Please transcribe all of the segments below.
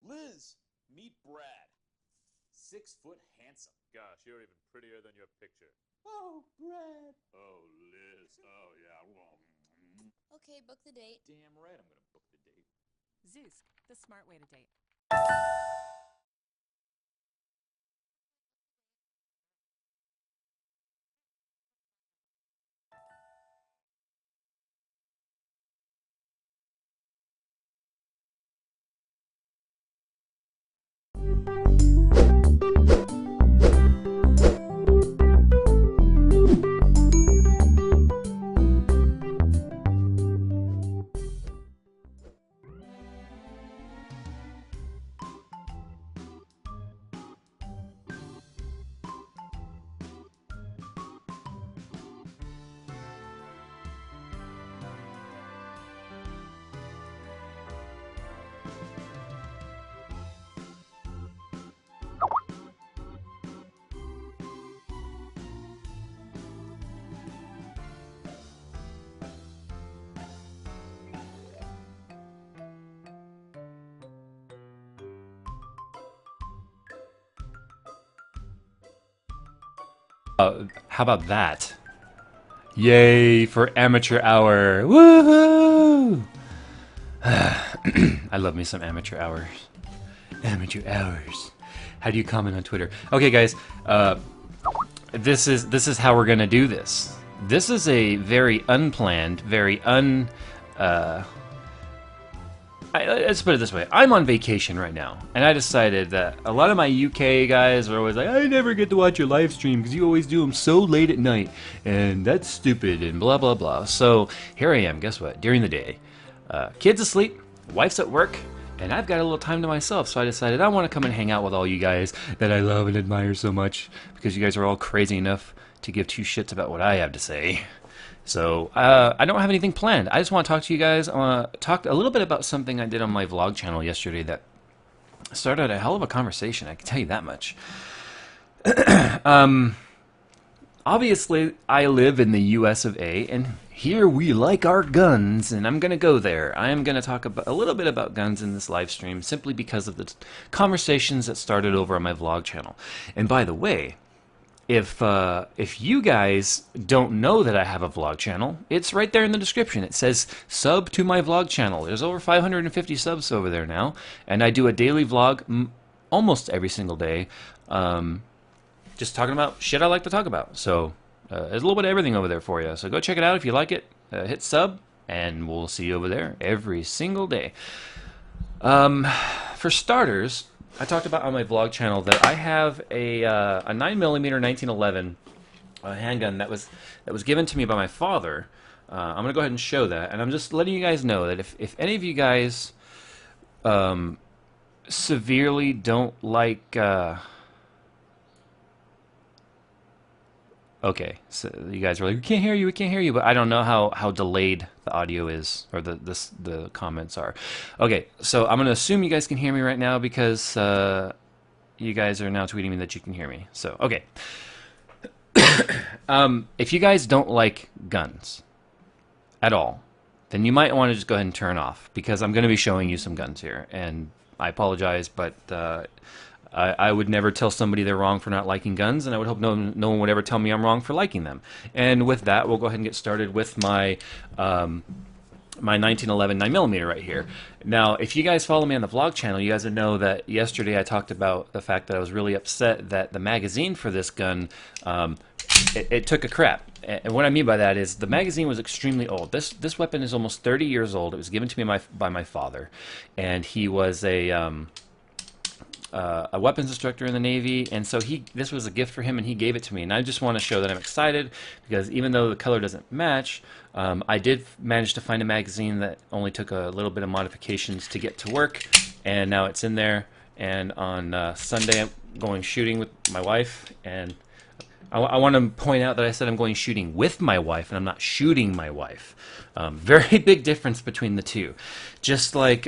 Liz, meet Brad. 6 foot handsome. Gosh, you're even prettier than your picture. Oh, Brad. Oh, Liz. Oh, yeah. Okay, book the date. Damn right I'm gonna book the date. Zeus, the smart way to date. How about that? Yay for amateur hour! Woohoo! I love me some amateur hours. Amateur hours. How do you comment on Twitter? Okay, guys. This is how we're gonna do this. This is a very unplanned, very let's put it this way. I'm on vacation right now, and I decided that a lot of my UK guys are always like, I never get to watch your live stream because you always do them so late at night, and that's stupid, and blah, blah, blah. So here I am, guess what? During the day. Kids asleep, wife's at work, and I've got a little time to myself, so I decided I want to come and hang out with all you guys that I love and admire so much, because you guys are all crazy enough to give two shits about what I have to say. So, I don't have anything planned. I just want to talk to you guys. I want to talk a little bit about something I did on my vlog channel yesterday that started a hell of a conversation, I can tell you that much. Obviously, I live in the US of A, and here we like our guns, and I'm going to go there. I am going to talk about, a little bit about guns in this live stream simply because of the conversations that started over on my vlog channel. And by the way, if you guys don't know that I have a vlog channel, it's right there in the description. It says sub to my vlog channel. There's over 550 subs over there now, and I do a daily vlog almost every single day, just talking about shit I like to talk about. So there's a little bit of everything over there for you. So go check it out if you like it. Hit sub, and we'll see you over there every single day. For starters, I talked about on my vlog channel that I have a 9mm 1911 handgun that was given to me by my father. I'm gonna go ahead and show that, and I'm just letting you guys know that if any of you guys severely don't like okay, so you guys are like, we can't hear you, but I don't know how delayed the audio is, or the comments are. Okay, so I'm gonna assume you guys can hear me right now because you guys are now tweeting me that you can hear me. So okay, if you guys don't like guns at all, then you might want to just go ahead and turn off, because I'm gonna be showing you some guns here, and I apologize, but I would never tell somebody they're wrong for not liking guns, and I would hope no one would ever tell me I'm wrong for liking them. And with that, we'll go ahead and get started with my my 1911 9mm right here. Now, if you guys follow me on the vlog channel, you guys would know that yesterday I talked about the fact that I was really upset that the magazine for this gun, it took a crap. And what I mean by that is the magazine was extremely old. This weapon is almost 30 years old. It was given to me by my father, and he was a weapons instructor in the Navy, and so this was a gift for him, and he gave it to me. And I just want to show that I'm excited, because even though the color doesn't match, I did manage to find a magazine that only took a little bit of modifications to get to work, and now it's in there. And on Sunday I'm going shooting with my wife, and I want to point out that I said I'm going shooting with my wife, and I'm not shooting my wife. Very big difference between the two. Just like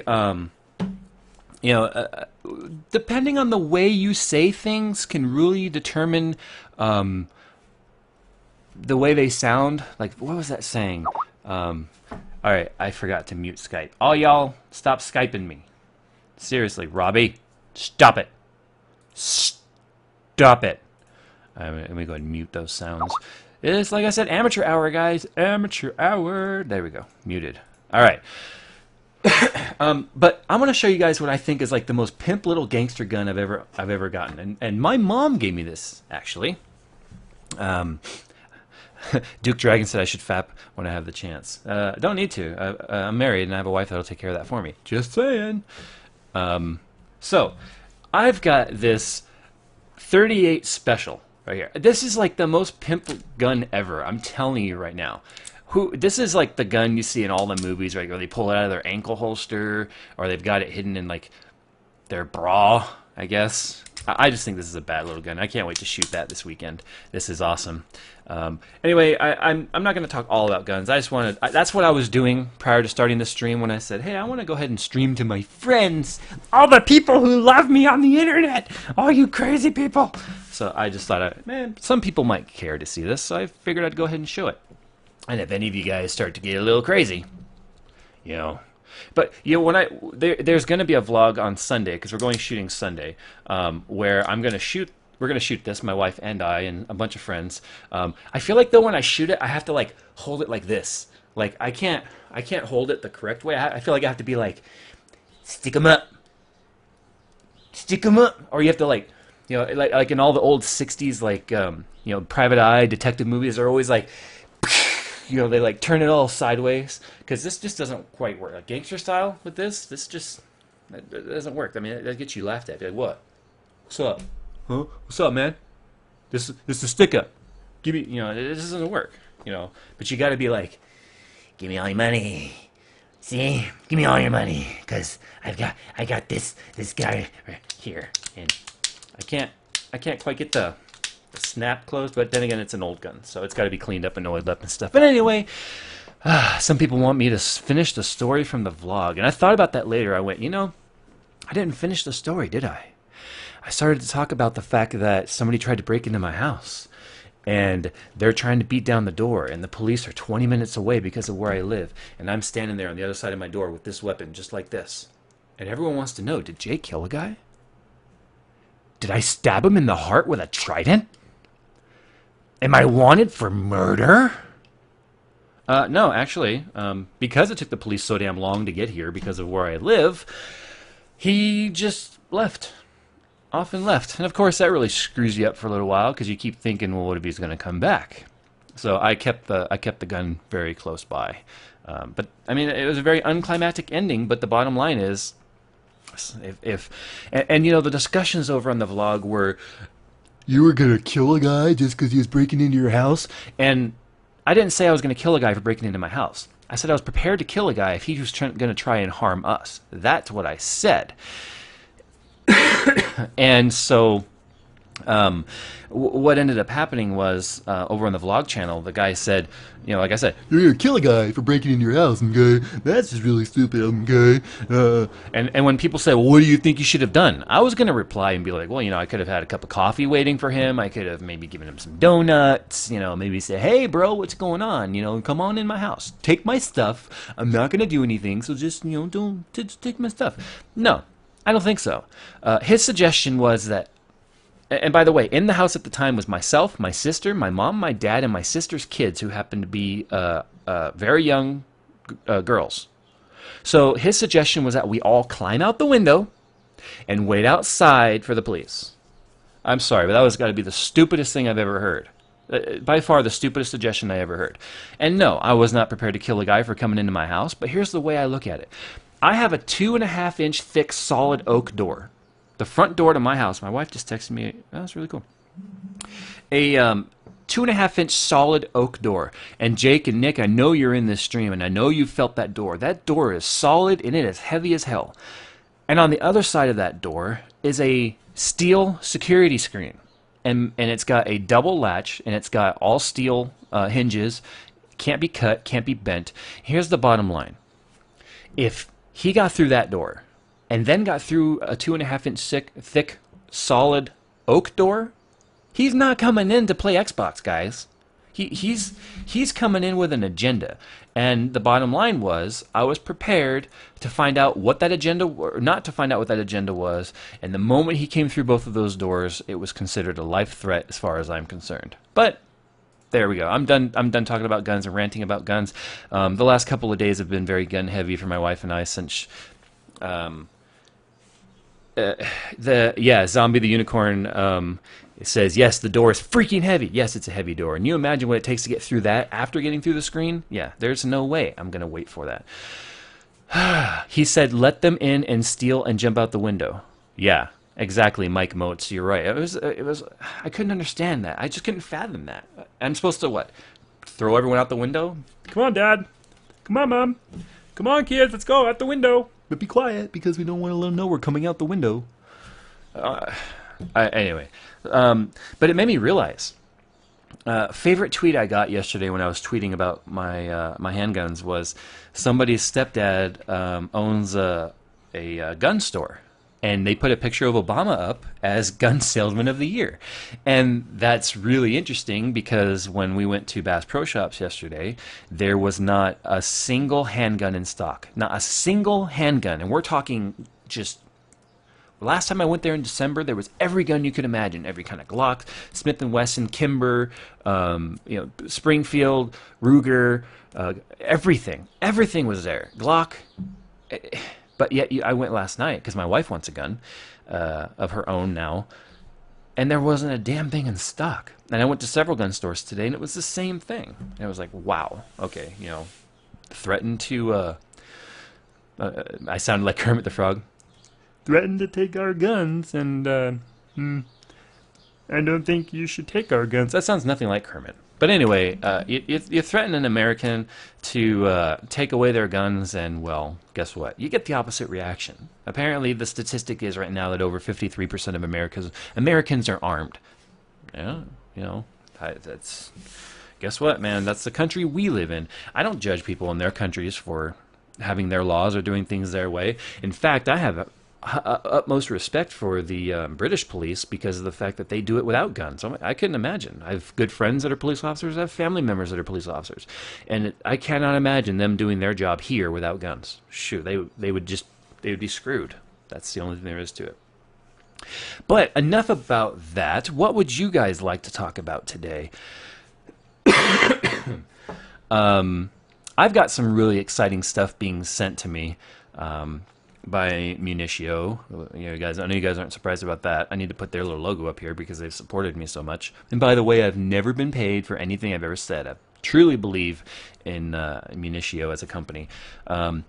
you know, depending on the way you say things can really determine the way they sound. Like, what was that saying? All right, I forgot to mute Skype. All y'all, stop Skyping me. Seriously, Robbie, stop it. Stop it. Let me go ahead and mute those sounds. It's, like I said, amateur hour, guys. Amateur hour. There we go. Muted. All right. But I'm going to show you guys what I think is like the most pimp little gangster gun I've ever gotten. And my mom gave me this, actually. Duke Dragon said I should fap when I have the chance. Don't need to. I'm married and I have a wife that'll take care of that for me. Just saying. So, I've got this 38 special right here. This is like the most pimp gun ever. I'm telling you right now. This is like the gun you see in all the movies, right? Where they pull it out of their ankle holster, or they've got it hidden in like their bra, I guess. I just think this is a bad little gun. I can't wait to shoot that this weekend. This is awesome. Anyway, I'm not going to talk all about guns. I just wanted. That's what I was doing prior to starting the stream when I said, "Hey, I want to go ahead and stream to my friends, all the people who love me on the internet, all you crazy people." So I just thought, man, some people might care to see this, so I figured I'd go ahead and show it. And if any of you guys start to get a little crazy, you know. But you know, when there's going to be a vlog on Sunday because we're going shooting Sunday, where I'm going to shoot. We're going to shoot this, my wife and I, and a bunch of friends. I feel like though when I shoot it, I have to like hold it like this. Like I can't hold it the correct way. I feel like I have to be like, stick 'em up, or you have to like, you know, like in all the old '60s like you know, Private Eye detective movies are always like. You know, they like turn it all sideways because this just doesn't quite work. Like gangster style with this just it doesn't work. I mean, that gets you laughed at. Like, what? What's up? Huh? What's up, man? This is a stick up. Give me, you know, it just doesn't work. You know, but you got to be like, give me all your money. See, give me all your money because I got this guy right here, and I can't quite get the snap closed, but then again, it's an old gun, so it's got to be cleaned up and oiled up and stuff. But anyway, some people want me to finish the story from the vlog, and I thought about that later. I went, you know, I didn't finish the story, did I? I started to talk about the fact that somebody tried to break into my house, and they're trying to beat down the door, and the police are 20 minutes away because of where I live, and I'm standing there on the other side of my door with this weapon, just like this. And everyone wants to know, did Jay kill a guy? Did I stab him in the heart with a trident? Am I wanted for murder? No, actually, because it took the police so damn long to get here because of where I live, he just left. Off and left. And of course, that really screws you up for a little while because you keep thinking, well, what if he's going to come back? So I kept the gun very close by. But, I mean, it was a very unclimactic ending, but the bottom line is, and you know, the discussions over on the vlog were, you were going to kill a guy just because he was breaking into your house? And I didn't say I was going to kill a guy for breaking into my house. I said I was prepared to kill a guy if he was going to try and harm us. That's what I said. And so what ended up happening was over on the vlog channel, the guy said, you know, like I said, you're going to kill a guy for breaking into your house, okay? That's just really stupid, okay? And when people say, well, what do you think you should have done? I was going to reply and be like, well, you know, I could have had a cup of coffee waiting for him. I could have maybe given him some donuts, you know, maybe say, hey, bro, what's going on? You know, come on in my house. Take my stuff. I'm not going to do anything, so just, you know, just take my stuff. No, I don't think so. His suggestion was that, and by the way, in the house at the time was myself, my sister, my mom, my dad, and my sister's kids, who happened to be very young girls. So his suggestion was that we all climb out the window and wait outside for the police. I'm sorry, but that was got to be the stupidest thing I've ever heard. By far the stupidest suggestion I ever heard. And no, I was not prepared to kill a guy for coming into my house, but here's the way I look at it. I have a 2.5-inch thick solid oak door. The front door to my house, my wife just texted me, oh, that's really cool. A 2.5-inch solid oak door. And Jake and Nick, I know you're in this stream, and I know you felt that door. That door is solid, and it is heavy as hell. And on the other side of that door is a steel security screen. And it's got a double latch, and it's got all steel hinges. Can't be cut, can't be bent. Here's the bottom line. If he got through that door, and then got through a 2.5-inch thick, solid oak door, he's not coming in to play Xbox, guys. He's coming in with an agenda, and the bottom line was I was prepared to find out what that agenda, or not to find out what that agenda was. And the moment he came through both of those doors, it was considered a life threat as far as I'm concerned. But there we go. I'm done. I'm done talking about guns and ranting about guns. The last couple of days have been very gun heavy for my wife and I since. Zombie the Unicorn it says, yes, the door is freaking heavy. Yes, it's a heavy door. And you imagine what it takes to get through that after getting through the screen? Yeah, there's no way I'm going to wait for that. He said, let them in and steal and jump out the window. Yeah, exactly, Mike Motes. You're right. It was. I couldn't understand that. I just couldn't fathom that. I'm supposed to, what, throw everyone out the window? Come on, Dad. Come on, Mom. Come on, kids. Let's go out the window. But be quiet, because we don't want to let them know we're coming out the window. Anyway, but it made me realize. Favorite tweet I got yesterday when I was tweeting about my my handguns was somebody's stepdad owns a gun store, and they put a picture of Obama up as Gun Salesman of the Year. And that's really interesting because when we went to Bass Pro Shops yesterday, there was not a single handgun in stock. Not a single handgun. And we're talking just... Last time I went there in December, there was every gun you could imagine. Every kind of Glock, Smith & Wesson, Kimber, Springfield, Ruger, everything. Everything was there. Glock... But yet I went last night because my wife wants a gun of her own now, and there wasn't a damn thing in stock. And I went to several gun stores today, and it was the same thing. And I was like, wow, okay, threatened to, I sounded like Kermit the Frog, threatened to take our guns, and I don't think you should take our guns. That sounds nothing like Kermit. But anyway, you threaten an American to take away their guns, and, well, guess what? You get the opposite reaction. Apparently, the statistic is right now that over 53% of Americans are armed. Yeah, that's... Guess what, man? That's the country we live in. I don't judge people in their countries for having their laws or doing things their way. In fact, I have utmost respect for the British police because of the fact that they do it without guns. I couldn't imagine. I have good friends that are police officers. I have family members that are police officers, and I cannot imagine them doing their job here without guns. Shoot, they would be screwed. That's the only thing there is to it. But enough about that. What would you guys like to talk about today? I've got some really exciting stuff being sent to me. By Munitio. Guys, I know you guys aren't surprised about that. I need to put their little logo up here because they've supported me so much. And by the way, I've never been paid for anything I've ever said. I truly believe in Munitio as a company. But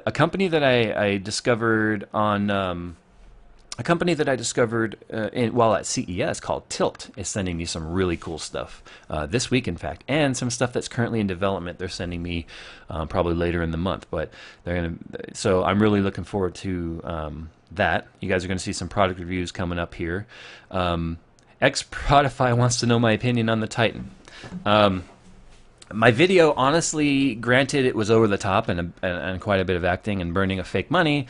a company that I discovered on... A company that I discovered while at CES called Tilt is sending me some really cool stuff this week, in fact, and some stuff that's currently in development. They're sending me probably later in the month, but so I'm really looking forward to that. You guys are going to see some product reviews coming up here. X-Prodify wants to know my opinion on the Titan. My video, honestly, granted it was over the top and quite a bit of acting and burning of fake money.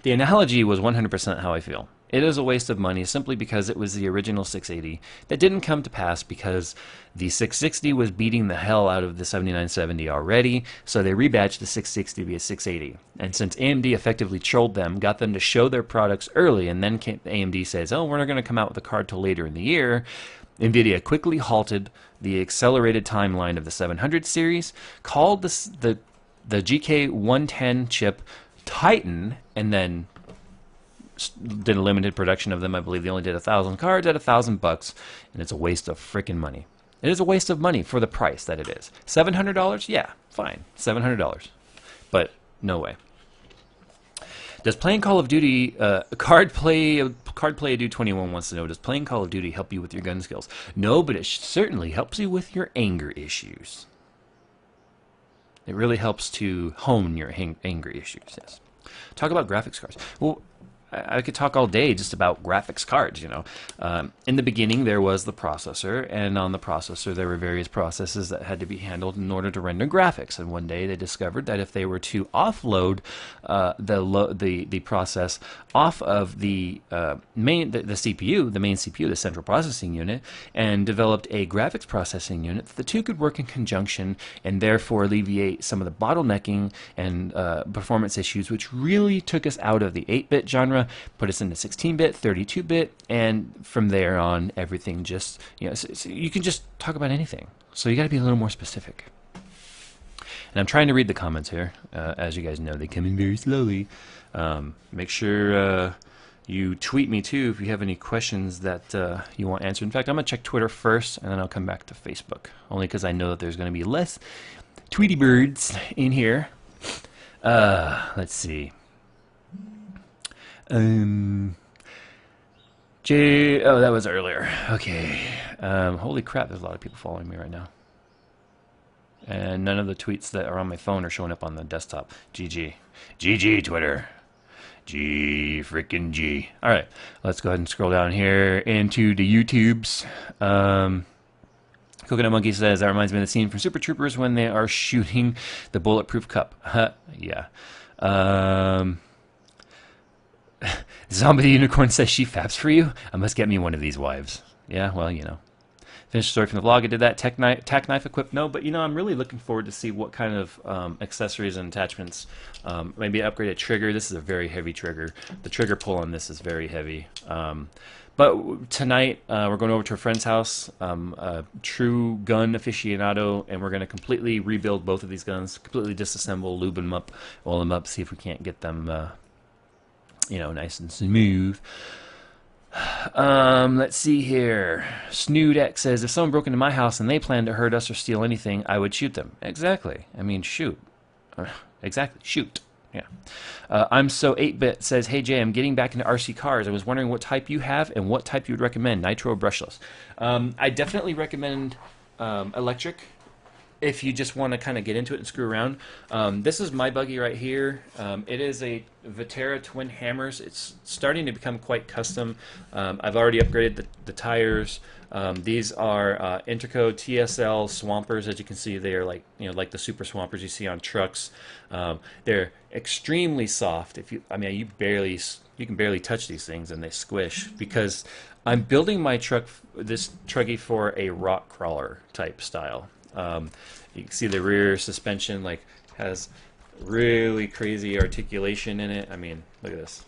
The analogy was 100% how I feel. It is a waste of money simply because it was the original 680 that didn't come to pass because the 660 was beating the hell out of the 7970 already, so they rebadged the 660 to be a 680. And since AMD effectively trolled them, got them to show their products early, and then AMD says, oh, we're not going to come out with a card till later in the year, NVIDIA quickly halted the accelerated timeline of the 700 series, called the GK110 chip Titan, and then did a limited production of them. I believe they only did 1,000 cards at $1,000, and it's a waste of freaking money. It is a waste of money for the price that it is. $700? Yeah, fine, $700, but no way. Does playing Call of Duty, Card Play Dude 21 wants to know, does playing Call of Duty help you with your gun skills? No, but it certainly helps you with your anger issues. It really helps to hone your anger issues, yes. Talk about graphics cards. Well, I could talk all day just about graphics cards. In the beginning there was the processor, and on the processor there were various processes that had to be handled in order to render graphics. And one day they discovered that if they were to offload the process off of the CPU, the main CPU, the central processing unit, and developed a graphics processing unit, the two could work in conjunction and therefore alleviate some of the bottlenecking and performance issues, which really took us out of the 8-bit genre, put us into 16-bit, 32-bit, and from there on, everything just, so you can just talk about anything. So you got to be a little more specific. And I'm trying to read the comments here. As you guys know, they come in very slowly. Make sure you tweet me too if you have any questions that you want answered. In fact, I'm going to check Twitter first, and then I'll come back to Facebook, only because I know that there's going to be less Tweety birds in here. Let's see. Oh, that was earlier. Okay. Holy crap, there's a lot of people following me right now. And none of the tweets that are on my phone are showing up on the desktop. GG. GG, Twitter. G frickin' G. Alright, let's go ahead and scroll down here into the YouTubes. Coconut Monkey says, that reminds me of the scene from Super Troopers when they are shooting the bulletproof cup. Yeah. Zombie Unicorn says, she faps for you? I must get me one of these wives. Yeah, well, Finished the story from the vlog. I did that. Tack knife equipped. No, but I'm really looking forward to see what kind of accessories and attachments. Maybe an upgraded trigger. This is a very heavy trigger. The trigger pull on this is very heavy. But tonight we're going over to a friend's house, a true gun aficionado, and we're going to completely rebuild both of these guns, completely disassemble, lube them up, oil them up, see if we can't get them, nice and smooth. Let's see here. SnoodX says, if someone broke into my house and they planned to hurt us or steal anything, I would shoot them. Exactly. I mean, shoot. Exactly. Shoot. Yeah. I'm so 8-bit says, hey Jay, I'm getting back into RC cars. I was wondering what type you have and what type you would recommend, nitro or brushless. I definitely recommend electric if you just want to kind of get into it and screw around. This is my buggy right here. It is a Vetera Twin Hammers. It's starting to become quite custom. I've already upgraded the tires. These are Interco TSL Swampers. As you can see, they are like the super Swampers you see on trucks. They're extremely soft. You can barely touch these things and they squish, because I'm building my this truggy for a rock crawler type style. You can see the rear suspension has really crazy articulation in it. I mean, look at this.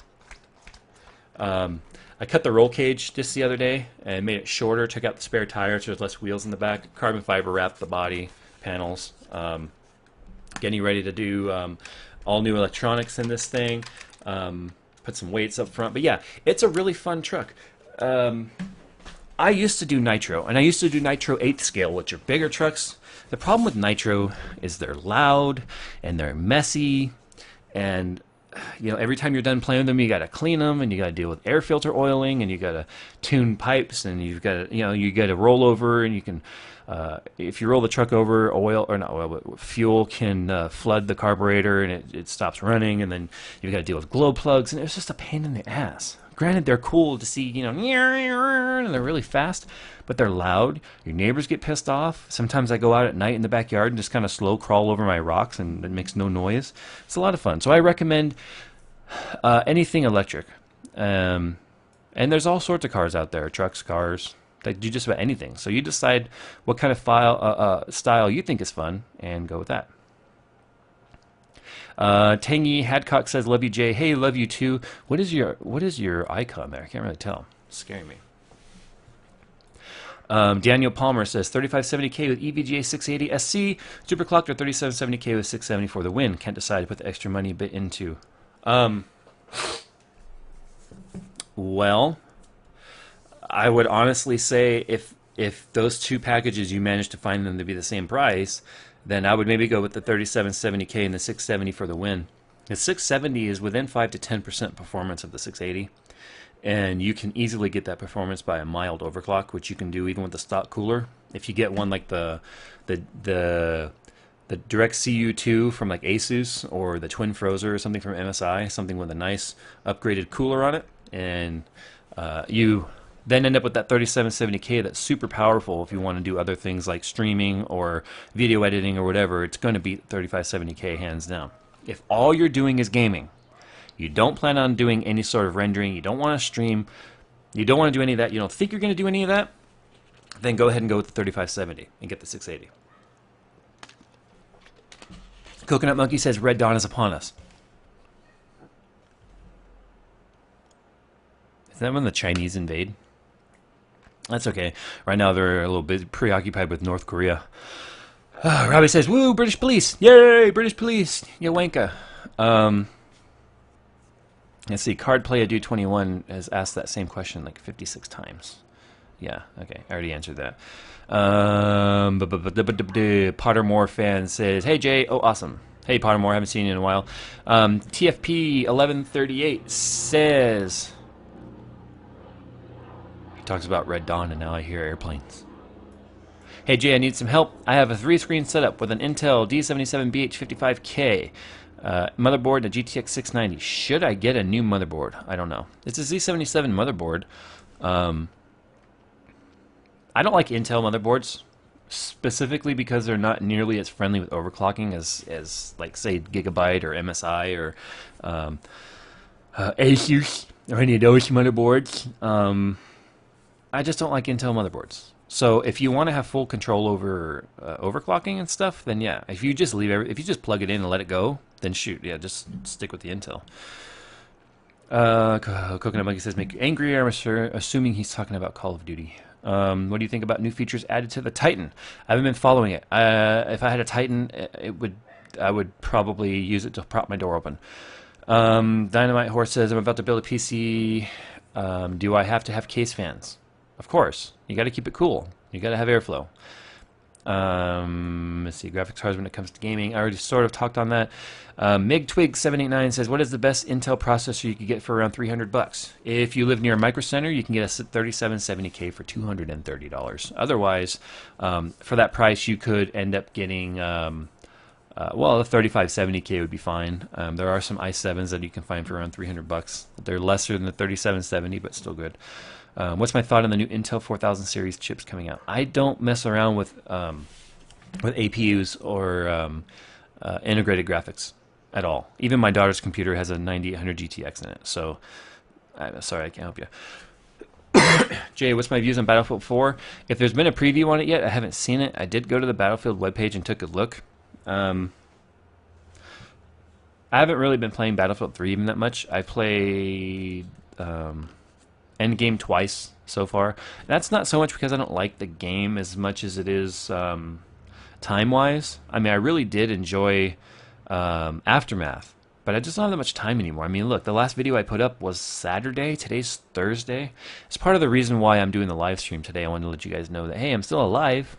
I cut the roll cage just the other day and made it shorter, took out the spare tire so there's less wheels in the back, carbon fiber wrapped the body panels. Getting ready to do all new electronics in this thing, put some weights up front. But yeah, it's a really fun truck. I used to do nitro, and I used to do nitro 8th scale, which are bigger trucks. The problem with nitro is they're loud and they're messy, and every time you're done playing with them, you got to clean them, and you got to deal with air filter oiling, and you got to tune pipes, and you've got to you got to roll over, and you can if you roll the truck over, but fuel can flood the carburetor, and it stops running, and then you've got to deal with glow plugs, and it's just a pain in the ass. Granted, they're cool to see, and they're really fast, but they're loud. Your neighbors get pissed off. Sometimes I go out at night in the backyard and just kind of slow crawl over my rocks, and it makes no noise. It's a lot of fun. So I recommend anything electric. And there's all sorts of cars out there, trucks, cars. They do just about anything. So you decide what kind of style you think is fun and go with that. Tangy Hadcock says, love you, Jay. Hey, love you too. What is your icon there? I can't really tell. It's scaring me. Daniel Palmer says 3570K with EVGA 680 SC, superclocked, or 3770K with 670 for the win. Can't decide to put the extra money bit into. Well, I would honestly say if those two packages you manage to find them to be the same price, then I would maybe go with the 3770K and the 670 for the win. The 670 is within 5 to 10% performance of the 680, and you can easily get that performance by a mild overclock, which you can do even with the stock cooler. If you get one like the the Direct CU2 from like Asus, or the Twin Frozer or something from MSI, something with a nice upgraded cooler on it, and you then end up with that 3770K that's super powerful if you want to do other things like streaming or video editing or whatever. It's going to beat 3570K hands down. If all you're doing is gaming, you don't plan on doing any sort of rendering, you don't want to stream, you don't want to do any of that, you don't think you're going to do any of that, then go ahead and go with the 3570 and get the 680. Coconut Monkey says Red Dawn is upon us. Is that when the Chinese invade? That's okay. Right now they're a little bit preoccupied with North Korea. Robbie says, woo, British police. Yay, British police. Yawanka. Let's see. Cardplay Adu 21 has asked that same question like 56 times. Yeah, okay. I already answered that. Pottermore fan says, hey, Jay. Oh, awesome. Hey, Pottermore. Haven't seen you in a while. TFP 1138 says... Talks about Red Dawn, and now I hear airplanes. Hey Jay, I need some help. I have a 3-screen setup with an Intel D77BH55K motherboard and a GTX 690. Should I get a new motherboard? I don't know. It's a Z77 motherboard. I don't like Intel motherboards, specifically because they're not nearly as friendly with overclocking as like, say, Gigabyte or MSI or Asus or any of those motherboards. I just don't like Intel motherboards. So if you want to have full control over overclocking and stuff, then yeah. If you just if you just plug it in and let it go, then shoot, yeah, just stick with the Intel. Coconut Monkey says, make you angry, I'm sure, assuming he's talking about Call of Duty. What do you think about new features added to the Titan? I haven't been following it. If I had a Titan, I would probably use it to prop my door open. Dynamite Horse says, I'm about to build a PC. Do I have to have case fans? Of course. You got to keep it cool. You got to have airflow. Let's see. Graphics cards when it comes to gaming. I already sort of talked on that. MigTwig789 says, what is the best Intel processor you could get for around $300? If you live near a Micro Center, you can get a 3770K for $230. Otherwise, for that price, you could end up getting... well, the 3570K would be fine. There are some i7s that you can find for around $300. They're lesser than the 3770, but still good. What's my thought on the new Intel 4000 series chips coming out? I don't mess around with APUs or integrated graphics at all. Even my daughter's computer has a 9800 GTX in it. So, I'm sorry, I can't help you. Jay, what's my views on Battlefield 4? If there's been a preview on it yet, I haven't seen it. I did go to the Battlefield webpage and took a look. I haven't really been playing Battlefield 3 even that much. I played Endgame twice so far. That's not so much because I don't like the game as much as it is time-wise. I mean, I really did enjoy Aftermath, but I just don't have that much time anymore. I mean, look, the last video I put up was Saturday. Today's Thursday. It's part of the reason why I'm doing the live stream today. I wanted to let you guys know that, hey, I'm still alive.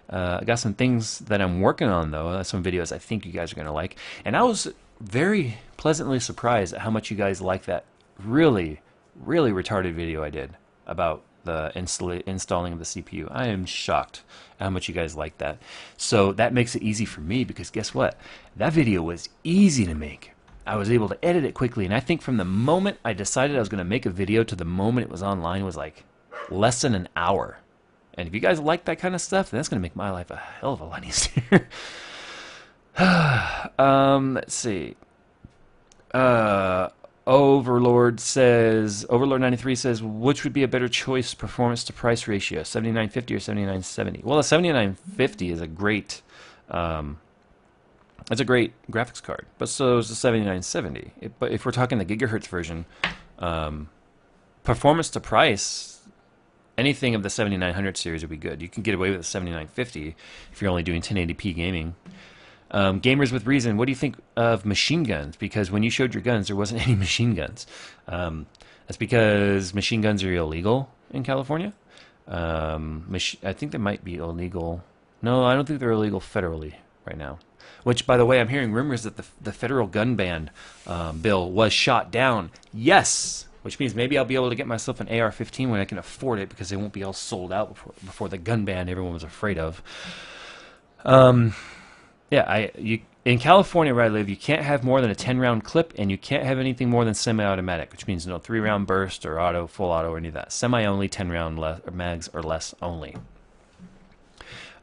I got some things that I'm working on, though. Some videos I think you guys are going to like. And I was very pleasantly surprised at how much you guys like that really, really retarded video I did about the installing of the CPU. I am shocked at how much you guys like that. So that makes it easy for me because guess what? That video was easy to make. I was able to edit it quickly. And I think from the moment I decided I was going to make a video to the moment it was online was like less than an hour. And if you guys like that kind of stuff, then that's going to make my life a hell of a lot easier. Let's see. Overlord 93 says, which would be a better choice performance to price ratio, 7950 or 7970? Well, the 7950 is a great it's a great graphics card, but so is the 7970. But if we're talking the gigahertz version, performance to price, anything of the 7900 series would be good. You can get away with the 7950 if you're only doing 1080p gaming. Gamers with Reason, what do you think of machine guns? Because when you showed your guns, there wasn't any machine guns. That's because machine guns are illegal in California. I think they might be illegal. No, I don't think they're illegal federally right now. Which, by the way, I'm hearing rumors that the federal gun ban bill was shot down. Yes! Which means maybe I'll be able to get myself an AR-15 when I can afford it because they won't be all sold out before the gun ban everyone was afraid of. Yeah, in California where I live, you can't have more than a 10-round clip, and you can't have anything more than semi-automatic, which means no 3-round burst or auto, full auto, or any of that. Semi-only, 10-round mags or less only.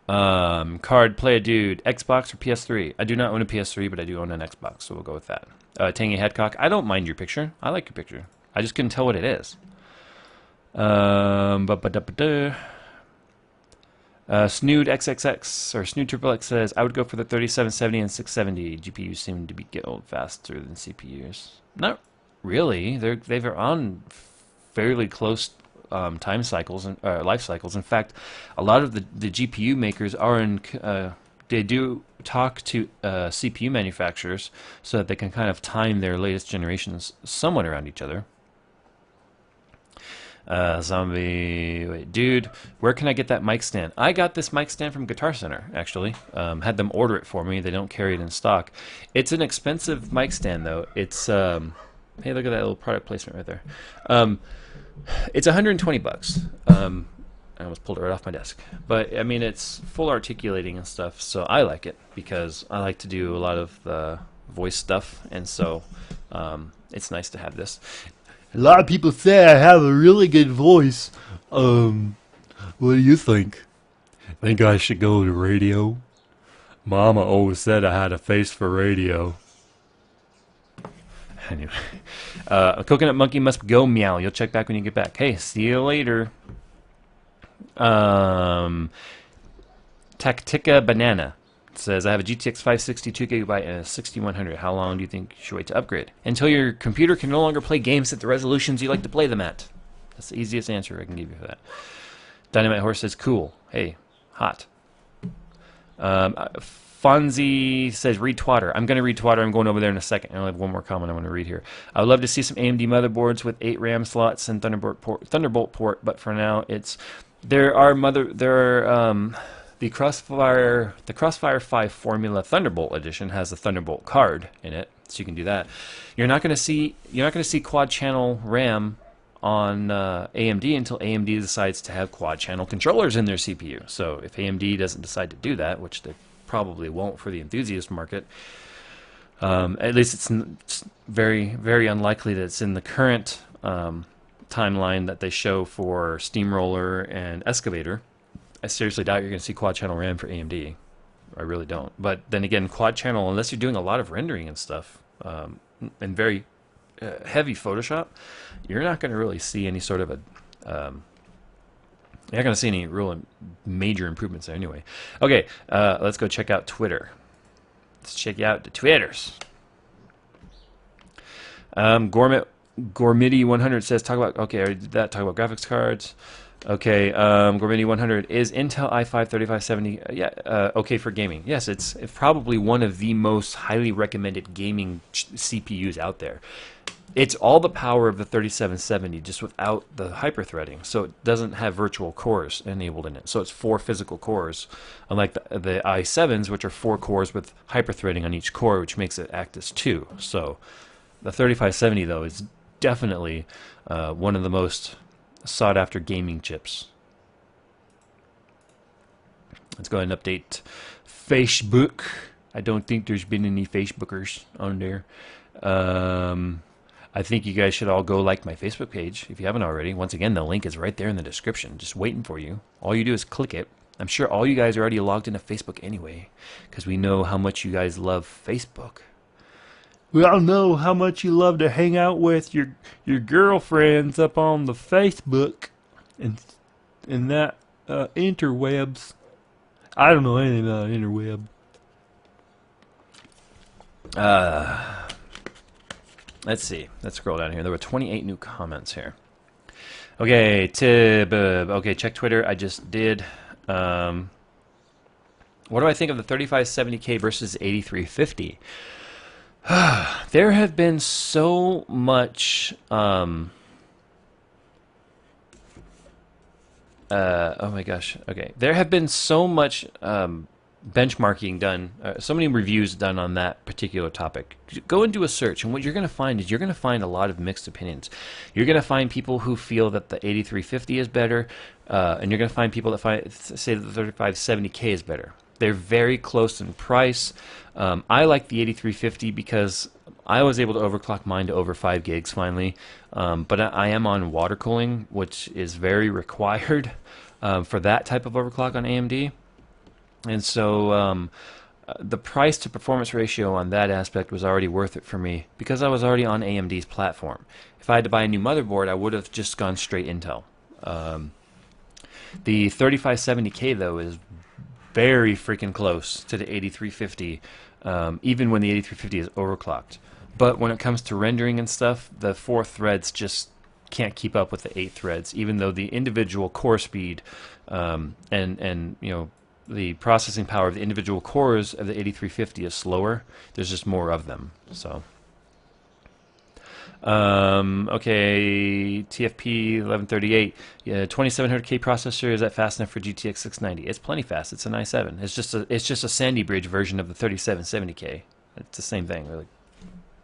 Card, play a dude, Xbox or PS3? I do not own a PS3, but I do own an Xbox, so we'll go with that. Tangy Headcock, I don't mind your picture. I like your picture. I just couldn't tell what it is. Snood XXX or Snood Triple X says, I would go for the 3770 and 670. GPUs seem to get old faster than CPUs. Not really. They're on fairly close time cycles and life cycles. In fact, a lot of the GPU makers are in. They do talk to CPU manufacturers so that they can kind of time their latest generations somewhat around each other. Zombie, wait, dude, where can I get that mic stand? I got this mic stand from Guitar Center, actually. Had them order it for me. They don't carry it in stock. It's an expensive mic stand, though. It's, hey, look at that little product placement right there. It's $120. I almost pulled it right off my desk. But, I mean, it's full articulating and stuff, so I like it because I like to do a lot of the voice stuff, and so it's nice to have this. A lot of people say I have a really good voice. What do you think? Think I should go to radio? Mama always said I had a face for radio. Anyway, Coconut Monkey must go, meow. You'll check back when you get back. Hey, see you later. Tactica Banana says, I have a GTX 560 2GB and a 6100. How long do you think you should wait to upgrade? Until your computer can no longer play games at the resolutions you like to play them at. That's the easiest answer I can give you for that. Dynamite Horse says, cool. Hey, hot. Fonzie says, read Twatter. I'm going to read Twatter. I'm going over there in a second. I only have one more comment I want to read here. I would love to see some AMD motherboards with 8 RAM slots and Thunderbolt port, but for now, the Crossfire 5 Formula Thunderbolt Edition has a Thunderbolt card in it, so you can do that. You're not going to see quad channel RAM on AMD until AMD decides to have quad channel controllers in their CPU. So if AMD doesn't decide to do that, which they probably won't for the enthusiast market, at least it's very, very unlikely that it's in the current timeline that they show for Steamroller and Excavator. I seriously doubt you're going to see quad channel RAM for AMD. I really don't. But then again, quad channel, unless you're doing a lot of rendering and stuff, and very heavy Photoshop, you're not going to really see any sort of a you're not going to see any real major improvements there anyway. Okay, let's go check out Twitter. Let's check out the Twitters. Gourmity 100 says, talk about, okay, I already did that, talk about graphics cards. Okay, Gourmity 100, is Intel i5 3570, okay for gaming? Yes, it's probably one of the most highly recommended gaming CPUs out there. It's all the power of the 3770, just without the hyperthreading. So it doesn't have virtual cores enabled in it. So it's 4 physical cores, unlike the i7s, which are 4 cores with hyperthreading on each core, which makes it act as 2. So the 3570, though, is definitely one of the most sought-after gaming chips. Let's go ahead and update Facebook. I don't think there's been any Facebookers on there. I think you guys should all go like my Facebook page if you haven't already. Once again, the link is right there in the description, just waiting for you. All you do is click it. I'm sure all you guys are already logged into Facebook anyway, because we know how much you guys love Facebook. We all know how much you love to hang out with your girlfriends up on the Facebook and that interwebs. I don't know anything about interweb. Let's see. Let's scroll down here. There were 28 new comments here. Okay, Tib. Okay, check Twitter. I just did. What do I think of the 3570K versus 8350? There have been so much. Oh my gosh. Okay, there have been so much benchmarking done, so many reviews done on that particular topic. Go and do a search, and what you're going to find is you're going to find a lot of mixed opinions. You're going to find people who feel that the 8350 is better, and you're going to find people that say that the 3570K is better. They're very close in price. I like the 8350 because I was able to overclock mine to over 5 gigs finally, but I am on water cooling, which is very required for that type of overclock on AMD. And so the price to performance ratio on that aspect was already worth it for me because I was already on AMD's platform. If I had to buy a new motherboard, I would have just gone straight Intel. The 3570K though is very freaking close to the 8350, even when the 8350 is overclocked. But when it comes to rendering and stuff, the 4 threads just can't keep up with the 8 threads, even though the individual core speed and you know, the processing power of the individual cores of the 8350 is slower. There's just more of them. So okay, TFP 1138, 2700K processor, is that fast enough for GTX 690? It's plenty fast. It's an i7. It's just a Sandy Bridge version of the 3770K. It's the same thing. Really,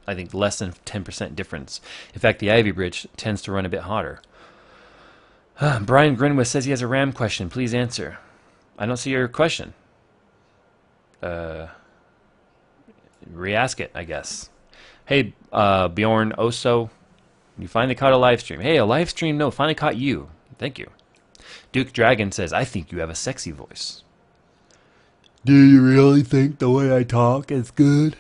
I think less than 10% difference. In fact, the Ivy Bridge tends to run a bit hotter. Brian Grinwith says he has a RAM question. Please answer. I don't see your question. Re-ask it, I guess. Hey, Bjorn Oso, you finally caught a live stream. Hey, a live stream? No, finally caught you. Thank you. Duke Dragon says, I think you have a sexy voice. Do you really think the way I talk is good?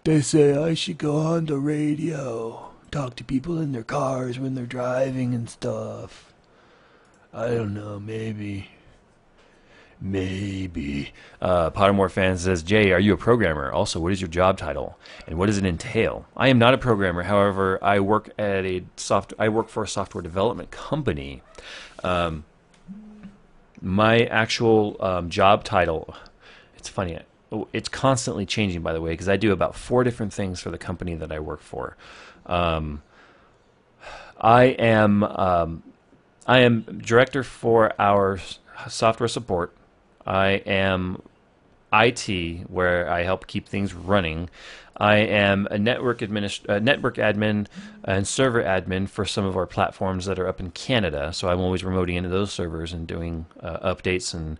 They say I should go on the radio, talk to people in their cars when they're driving and stuff. I don't know, maybe. Pottermore fan says, Jay, are you a programmer? Also, what is your job title and what does it entail? I am not a programmer. However, I work for a software development company. My actual job title, it's funny. It's constantly changing, by the way, because I do about 4 different things for the company that I work for. I am director for our software support. I am IT, where I help keep things running. I am a network admin and server admin for some of our platforms that are up in Canada. So I'm always remoting into those servers and doing updates and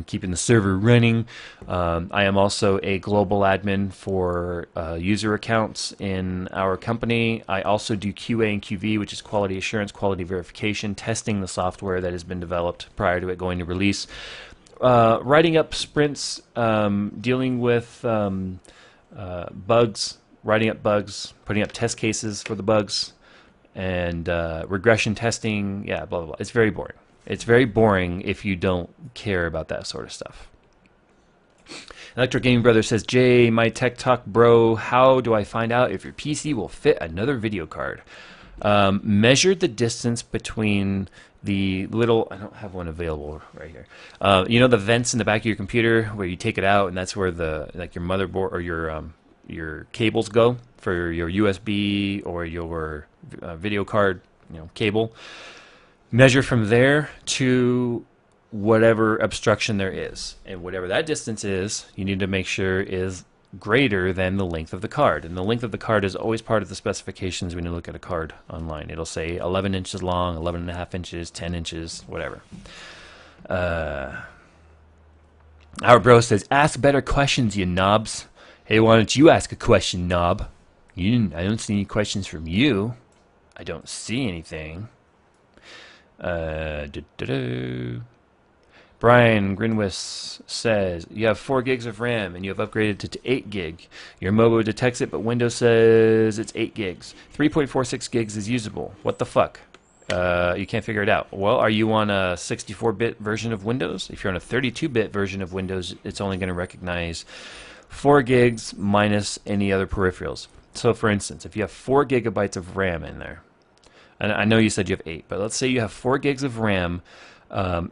keeping the server running. I am also a global admin for user accounts in our company. I also do QA and QV, which is quality assurance, quality verification, testing the software that has been developed prior to it going to release. Writing up sprints, dealing with bugs, writing up bugs, putting up test cases for the bugs, and regression testing. Yeah, blah, blah, blah. It's very boring. It's very boring if you don't care about that sort of stuff. Electro Gaming Brother says, Jay, my tech talk bro, how do I find out if your PC will fit another video card? Measure the distance between the little, I don't have one available right here. You know the vents in the back of your computer where you take it out and that's where the, like your motherboard or your cables go for your USB or your video card, cable. Measure from there to whatever obstruction there is, and whatever that distance is, you need to make sure is greater than the length of the card. And the length of the card is always part of the specifications when you look at a card online. It'll say 11 inches long, 11 and a half inches, 10 inches, whatever. Our bro says, ask better questions, you knobs. Hey, why don't you ask a question, knob? I don't see any questions from you. I don't see anything. Brian Grinwis says, you have 4 gigs of RAM and you have upgraded to 8 gig. Your MOBO detects it, but Windows says it's 8 gigs. 3.46 gigs is usable. What the fuck? You can't figure it out. Well, are you on a 64-bit version of Windows? If you're on a 32-bit version of Windows, it's only going to recognize 4 gigs minus any other peripherals. So, for instance, if you have 4 gigabytes of RAM in there, and I know you said you have 8, but let's say you have 4 gigs of RAM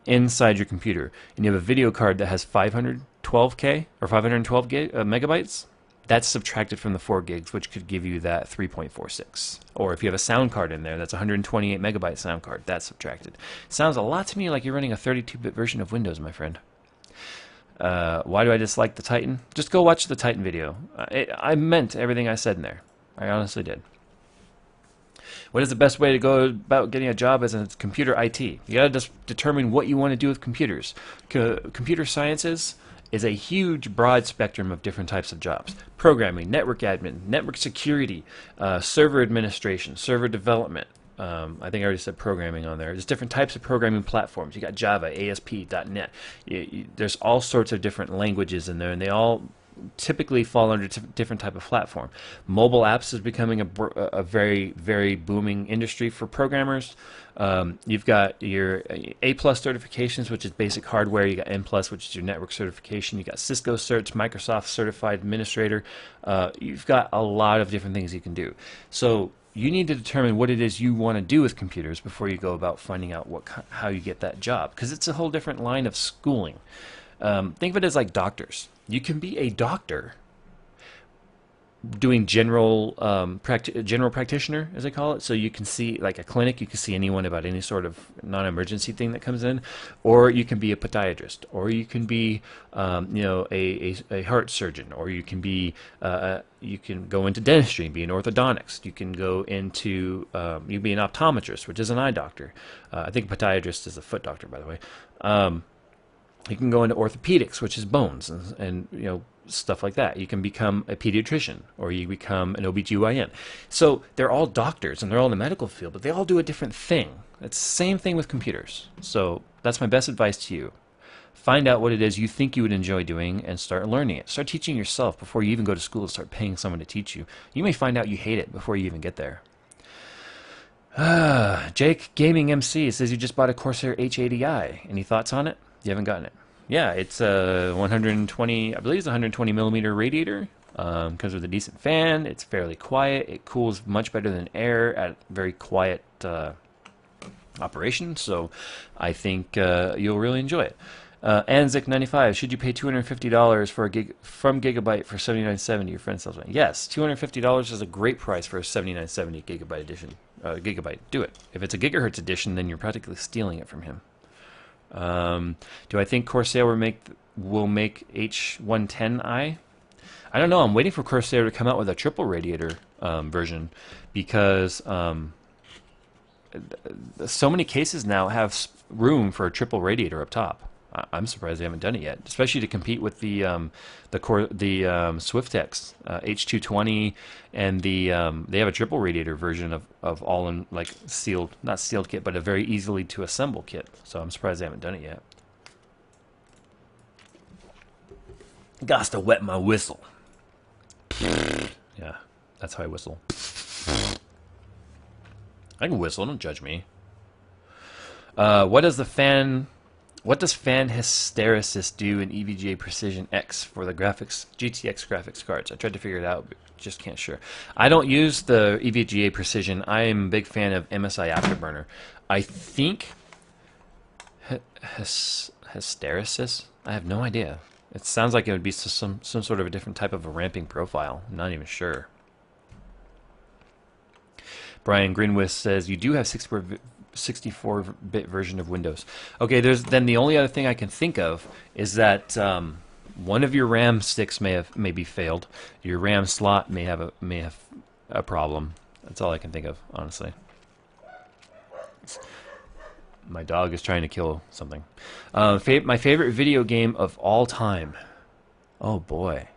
inside your computer, and you have a video card that has 512K or 512 megabytes, that's subtracted from the 4 gigs, which could give you that 3.46. Or if you have a sound card in there, that's a 128 megabyte sound card, that's subtracted. Sounds a lot to me like you're running a 32-bit version of Windows, my friend. Why do I dislike the Titan? Just go watch the Titan video. I meant everything I said in there. I honestly did. What is the best way to go about getting a job as a computer IT? You got to just determine what you want to do with computers. Computer sciences is a huge, broad spectrum of different types of jobs. Programming, network admin, network security, server administration, server development. I think I already said programming on there. There's different types of programming platforms. You got Java, ASP, .NET. There's all sorts of different languages in there, and they all typically fall under different type of platform. Mobile apps is becoming a very, very booming industry for programmers. You've got your A+ certifications, which is basic hardware. You got N+, which is your network certification. You got Cisco certs, Microsoft certified administrator. You've got a lot of different things you can do. So you need to determine what it is you want to do with computers before you go about finding out how you get that job, because it's a whole different line of schooling. Think of it as like doctors. You can be a doctor doing general practitioner, as they call it. So you can see, like a clinic, you can see anyone about any sort of non-emergency thing that comes in, or you can be a podiatrist, or you can be, a heart surgeon, or you can be, you can go into dentistry and be an orthodontist. You can go into, you be an optometrist, which is an eye doctor. I think a podiatrist is a foot doctor, by the way. You can go into orthopedics, which is bones and stuff like that. You can become a pediatrician, or you become an OBGYN. So they're all doctors and they're all in the medical field, but they all do a different thing. It's the same thing with computers. So that's my best advice to you. Find out what it is you think you would enjoy doing and start learning it. Start teaching yourself before you even go to school and start paying someone to teach you. You may find out you hate it before you even get there. Jake Gaming MC says you just bought a Corsair H80i. Any thoughts on it? You haven't gotten it. Yeah, it's a 120, I believe it's a 120 millimeter radiator. Comes with a decent fan. It's fairly quiet. It cools much better than air at very quiet operation. So I think you'll really enjoy it. Anzik95, should you pay $250 for from Gigabyte for $79.70? Your friend sells one. Yes, $250 is a great price for a $79.70 Gigabyte edition. Gigabyte, do it. If it's a gigahertz edition, then you're practically stealing it from him. Do I think Corsair will make H110i? I don't know. I'm waiting for Corsair to come out with a triple radiator version, because so many cases now have room for a triple radiator up top. I'm surprised they haven't done it yet, especially to compete with the Swiftex H220, and they have a triple radiator version of all in, like, sealed, not sealed kit, but a very easily to assemble kit. So I'm surprised they haven't done it yet. Gots to wet my whistle. Yeah, that's how I whistle. I can whistle, don't judge me. What does fan hysteresis do in EVGA Precision X for the GTX graphics cards? I tried to figure it out, but just can't sure. I don't use the EVGA Precision. I am a big fan of MSI Afterburner. I think hysteresis? I have no idea. It sounds like it would be some sort of a different type of a ramping profile. I'm not even sure. Brian Greenwith says, you do have 64-bit version of Windows. Okay, then the only other thing I can think of is that one of your RAM sticks may be failed. Your RAM slot may have a problem. That's all I can think of, honestly. My dog is trying to kill something. My favorite video game of all time. Oh boy.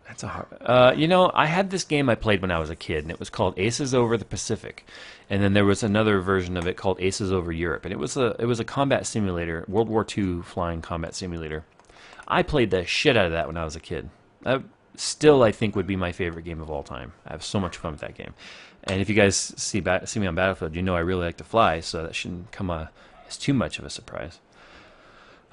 That's a hard... I had this game I played when I was a kid, and it was called Aces Over the Pacific. And then there was another version of it called Aces Over Europe, and it was a combat simulator, World War II flying combat simulator. I played the shit out of that when I was a kid. Still, I think, would be my favorite game of all time. I have so much fun with that game. And if you guys see me on Battlefield, you know I really like to fly, so that shouldn't come as too much of a surprise.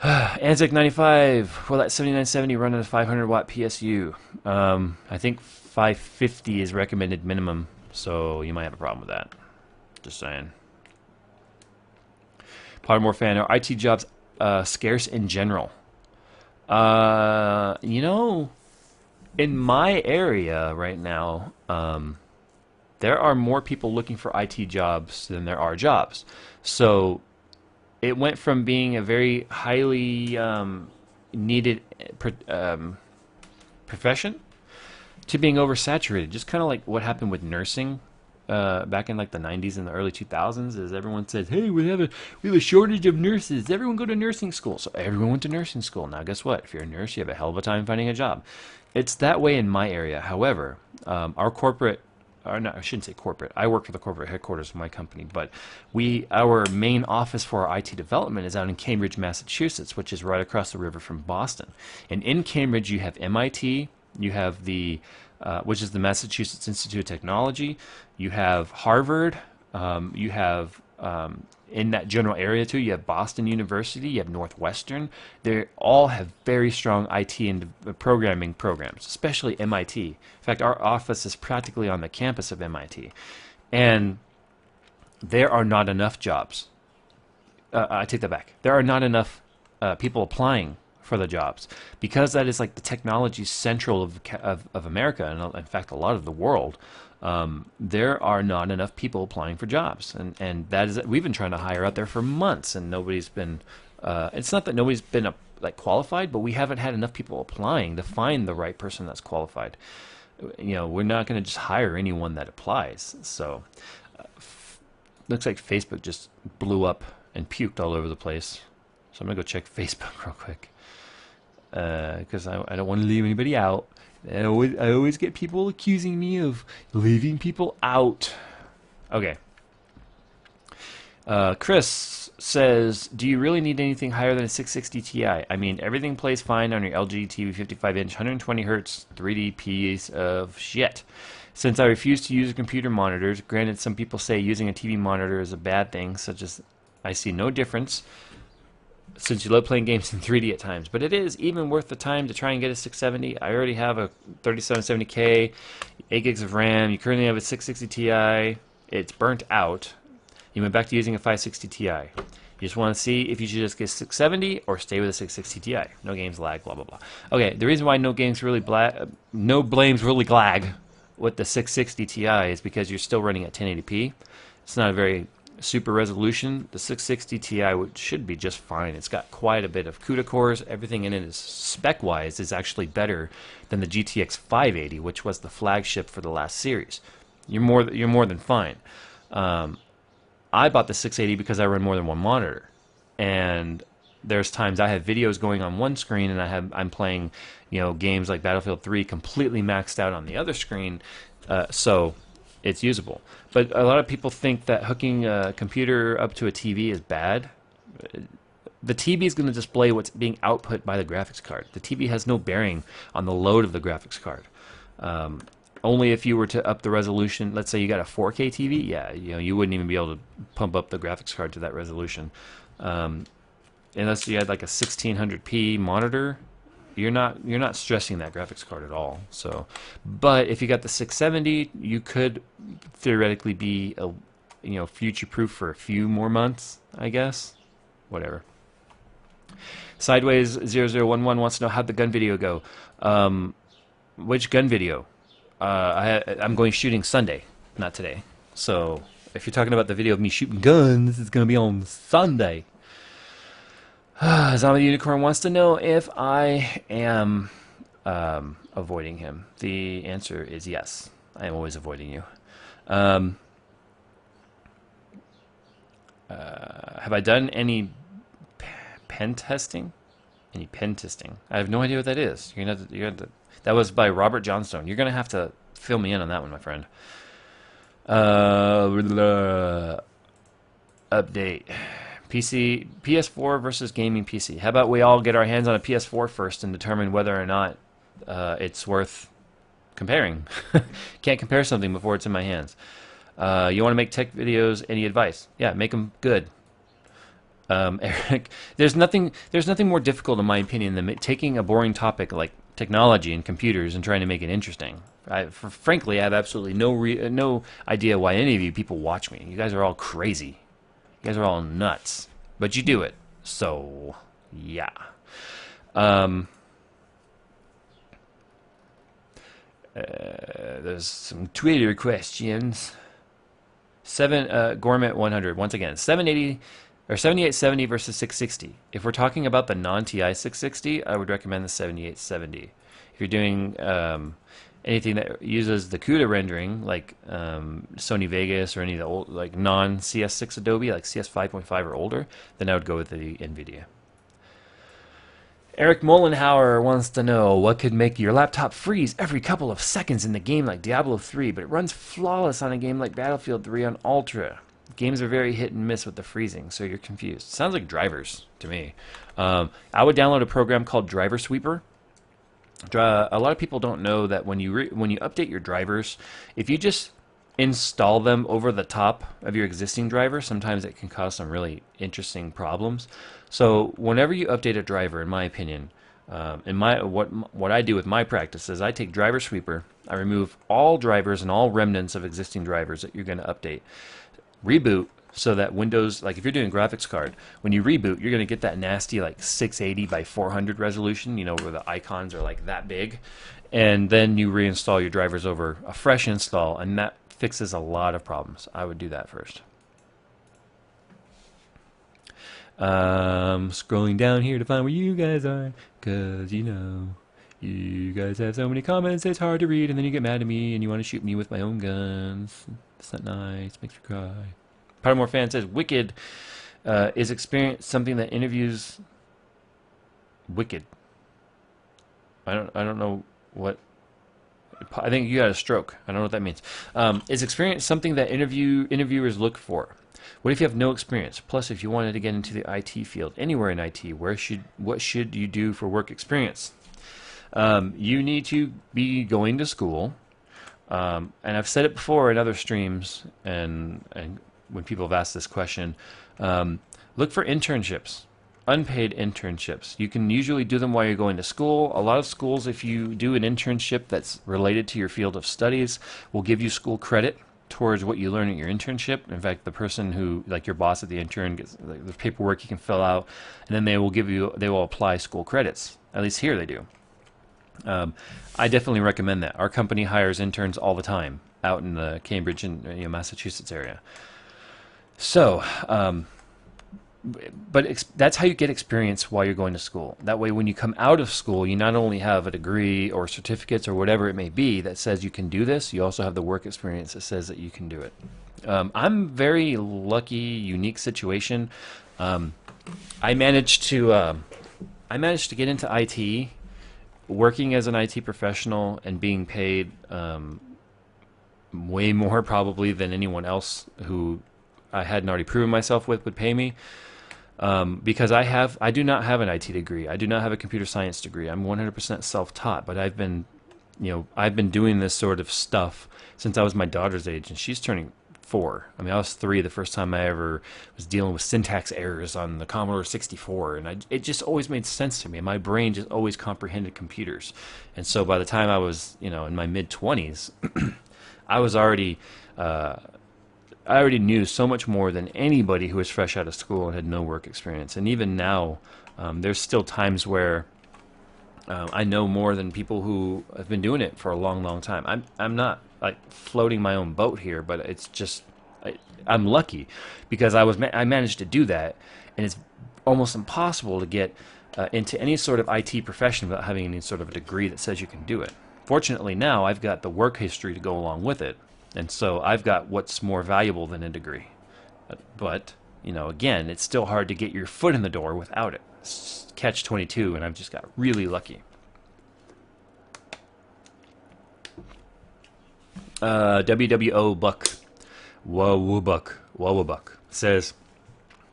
Anzac95, will that 7970 run at a 500 watt PSU? I think 550 is recommended minimum, so you might have a problem with that. Just saying. Pottermore fan, are IT jobs scarce in general? In my area right now, there are more people looking for IT jobs than there are jobs. So it went from being a very highly needed profession to being oversaturated. Just kind of like what happened with nursing back in like the 90s and the early 2000s. Is everyone said, "Hey, we have a shortage of nurses. Everyone go to nursing school." So everyone went to nursing school. Now guess what? If you're a nurse, you have a hell of a time finding a job. It's that way in my area. However, our corporate, or no, I shouldn't say corporate. I work for the corporate headquarters of my company, but our main office for our IT development is out in Cambridge, Massachusetts, which is right across the river from Boston. And in Cambridge, you have MIT, you have which is the Massachusetts Institute of Technology, you have Harvard, you have in that general area too, you have Boston University, you have Northwestern. They all have very strong IT and programming programs, especially MIT. In fact, our office is practically on the campus of MIT. And there are not enough jobs. I take that back. There are not enough people applying for the jobs, because that is like the technology central of America, and in fact a lot of the world. There are not enough people applying for jobs, and that is, we've been trying to hire out there for months, and nobody's been. It's not that nobody's been like qualified, but we haven't had enough people applying to find the right person that's qualified. You know, we're not going to just hire anyone that applies. So, looks like Facebook just blew up and puked all over the place. So I'm gonna go check Facebook real quick, because I don't want to leave anybody out. I always get people accusing me of leaving people out. Okay. Chris says, do you really need anything higher than a 660 Ti? I mean, everything plays fine on your LG TV 55-inch, 120 hertz 3D piece of shit. Since I refuse to use computer monitors, granted some people say using a TV monitor is a bad thing, such as I see no difference since you love playing games in 3D at times, but it is even worth the time to try and get a 670. I already have a 3770K, 8 gigs of RAM. You currently have a 660 Ti. It's burnt out. You went back to using a 560 Ti. You just want to see if you should just get 670 or stay with a 660 Ti. No games lag, blah blah blah. Okay, the reason why no blames really glag with the 660 Ti is because you're still running at 1080p. It's not a very super resolution. The 660 Ti should be just fine. It's got quite a bit of CUDA cores. Everything in it is spec-wise is actually better than the GTX 580, which was the flagship for the last series. You're more than fine. I bought the 680 because I run more than one monitor, and there's times I have videos going on one screen and I'm playing, games like Battlefield 3 completely maxed out on the other screen, so it's usable. But a lot of people think that hooking a computer up to a TV is bad. The TV is going to display what's being output by the graphics card. The TV has no bearing on the load of the graphics card. Only if you were to up the resolution. Let's say you got a 4K TV, yeah, you wouldn't even be able to pump up the graphics card to that resolution. Unless you had like a 1600p monitor, you're not stressing that graphics card at all. So, but if you got the 670, you could theoretically be future-proof for a few more months, I guess. Whatever. Sideways0011 wants to know how'd the gun video go. Which gun video? I'm going shooting Sunday, not today. So if you're talking about the video of me shooting guns, it's going to be on Sunday. Zombie Unicorn wants to know if I am avoiding him. The answer is yes. I am always avoiding you. Have I done any pen testing? Any pen testing? I have no idea what that is. That was by Robert Johnstone. You're going to have to fill me in on that one, my friend. Update. PS4 versus gaming PC. How about we all get our hands on a PS4 first and determine whether or not it's worth comparing. Can't compare something before it's in my hands. You want to make tech videos? Any advice? Yeah, make them good. Eric, there's nothing more difficult, in my opinion, than taking a boring topic like technology and computers and trying to make it interesting. Frankly, I have absolutely no idea why any of you people watch me. You guys are all crazy. You guys are all nuts, but you do it. So, yeah. There's some Twitter questions. Gourmet 100 once again. 780 or 7870 versus 660. If we're talking about the non-TI 660, I would recommend the 7870. If you're doing anything that uses the CUDA rendering, like Sony Vegas or any of the old, like non-CS6 Adobe, like CS 5.5 or older, then I would go with the NVIDIA. Eric Mollenhauer wants to know what could make your laptop freeze every couple of seconds in the game like Diablo 3, but it runs flawless on a game like Battlefield 3 on Ultra. Games are very hit and miss with the freezing, so you're confused. Sounds like drivers to me. I would download a program called Driver Sweeper. A lot of people don't know that when you update your drivers, if you just install them over the top of your existing driver, sometimes it can cause some really interesting problems. So whenever you update a driver, in my opinion, what I do with my practice is I take Driver Sweeper, I remove all drivers and all remnants of existing drivers that you're going to update, reboot, so that Windows, like if you're doing graphics card, when you reboot, you're going to get that nasty like 680 by 400 resolution, you know, where the icons are like that big, and then you reinstall your drivers over a fresh install, and that fixes a lot of problems. I would do that first. Scrolling down here to find where you guys are, because you know you guys have so many comments it's hard to read, and then you get mad at me and you want to shoot me with my own guns. It's not nice, makes me cry. Pottermore fan says Wicked is experience something that interviews Wicked. I don't know what. I think you got a stroke. I don't know what that means. Is experience something that interviewers look for? What if you have no experience? Plus, if you wanted to get into the IT field, anywhere in IT, what should you do for work experience? You need to be going to school, and I've said it before in other streams, and when people have asked this question, look for internships. Unpaid internships. You can usually do them while you're going to school. A lot of schools, if you do an internship that's related to your field of studies, will give you school credit towards what you learn at your internship. In fact, the person who, like your boss at the intern, gets like, the paperwork you can fill out, and then they will apply school credits. At least here they do. I definitely recommend that. Our company hires interns all the time out in the Cambridge and Massachusetts area. So, that's how you get experience while you're going to school. That way, when you come out of school, you not only have a degree or certificates or whatever it may be that says you can do this, you also have the work experience that says that you can do it. I'm very lucky, unique situation. I managed to get into IT, working as an IT professional and being paid way more probably than anyone else who I hadn't already proven myself with would pay me. Because I do not have an IT degree. I do not have a computer science degree. I'm 100% self-taught, but I've been doing this sort of stuff since I was my daughter's age, and she's turning 4. I mean, I was 3 the first time I ever was dealing with syntax errors on the Commodore 64, and it just always made sense to me. My brain just always comprehended computers, and so by the time I was, in my mid-20s, I already knew so much more than anybody who was fresh out of school and had no work experience. And even now, there's still times where I know more than people who have been doing it for a long, long time. I'm not like floating my own boat here, but it's just I'm lucky because I managed to do that, and it's almost impossible to get into any sort of IT profession without having any sort of a degree that says you can do it. Fortunately, now I've got the work history to go along with it. And so I've got what's more valuable than a degree. But, again, it's still hard to get your foot in the door without it. It's catch-22, and I've just got really lucky. WWO Buck, Wawubuck says,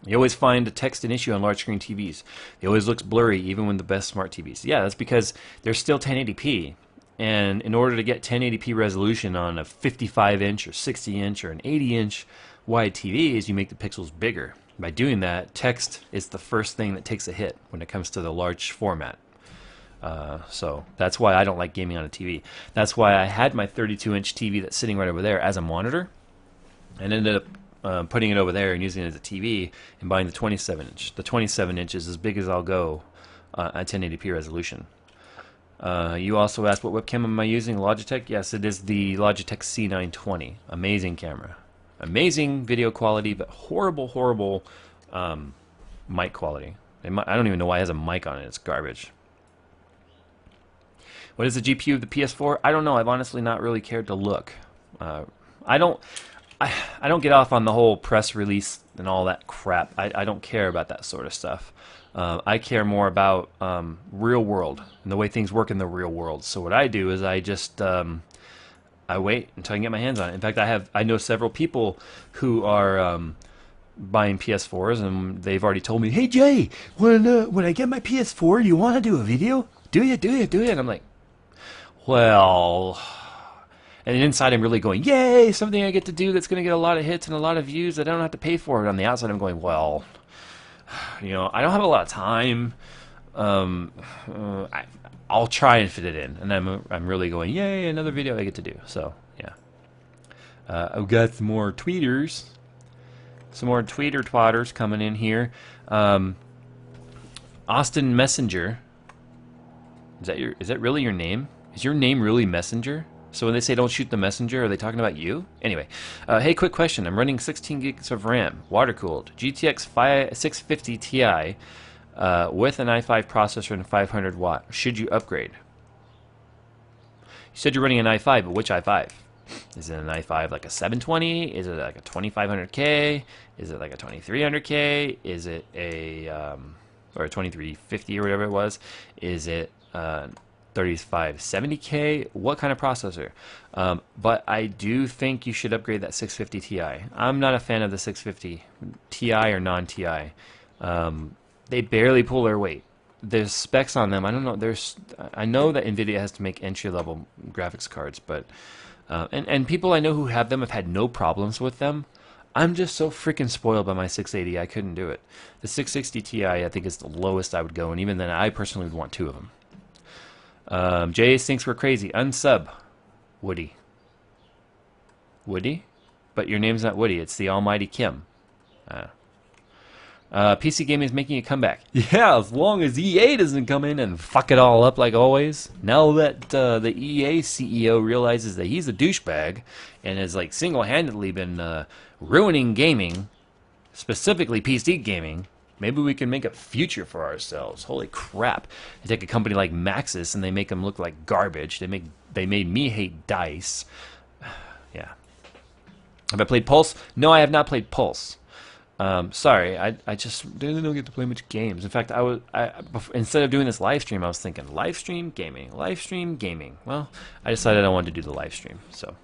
you always find a text an issue on large screen TVs. It always looks blurry, even when the best smart TVs. Yeah, that's because they're still 1080p. And in order to get 1080p resolution on a 55-inch or 60-inch or an 80-inch wide TVs, you make the pixels bigger. By doing that, text is the first thing that takes a hit when it comes to the large format. So that's why I don't like gaming on a TV. That's why I had my 32-inch TV that's sitting right over there as a monitor, and ended up putting it over there and using it as a TV and buying the 27-inch. The 27-inch is as big as I'll go at 1080p resolution. You also asked what webcam am I using? Logitech? Yes, it is the Logitech C920. Amazing camera. Amazing video quality, but horrible mic quality. I don't even know why it has a mic on it. It's garbage. What is the GPU of the PS4? I don't know. I've honestly not really cared to look. I don't. I don't get off on the whole press release and all that crap. I don't care about that sort of stuff. I care more about real world and the way things work in the real world. So what I do is I just I wait until I can get my hands on it. In fact, I know several people who are buying PS4s, and they've already told me, "Hey Jay, when I get my PS4, you want to do a video? Do you? And I'm like, well. And inside I'm really going, yay, something I get to do that's going to get a lot of hits and a lot of views that I don't have to pay for. And on the outside I'm going, well, I don't have a lot of time. I'll try and fit it in. And I'm really going, yay, another video I get to do. So, yeah. I've got some more tweeters. Some more tweeter twatters coming in here. Austin Messenger. Is that really your name? Is your name really Messenger? So when they say don't shoot the messenger, are they talking about you? Anyway, hey, quick question. I'm running 16 gigs of RAM, water-cooled, GTX 650 Ti with an i5 processor and 500 watt. Should you upgrade? You said you're running an i5, but which i5? Is it an i5 like a 720? Is it like a 2500K? Is it like a 2300K? Is it a or a 2350 or whatever it was? Is it 3570K? What kind of processor? But I do think you should upgrade that 650 Ti. I'm not a fan of the 650 Ti or non-Ti. They barely pull their weight. There's specs on them. I don't know. I know that NVIDIA has to make entry-level graphics cards, but and people I know who have them have had no problems with them. I'm just so freaking spoiled by my 680. I couldn't do it. The 660 Ti I think is the lowest I would go, and even then I personally would want two of them. Jay thinks we're crazy. Unsub. Woody. Woody? But your name's not Woody. It's the almighty Kim. PC Gaming is making a comeback. Yeah, as long as EA doesn't come in and fuck it all up like always. Now that the EA CEO realizes that he's a douchebag and has like single-handedly been ruining gaming, specifically PC gaming, maybe we can make a future for ourselves. Holy crap. They take a company like Maxis and they make them look like garbage. They made me hate DICE. Yeah. Have I played Pulse? No, I have not played Pulse. Sorry, I just don't get to play much games. In fact, instead of doing this live stream, I was thinking live stream gaming. Well, I decided I wanted to do the live stream. So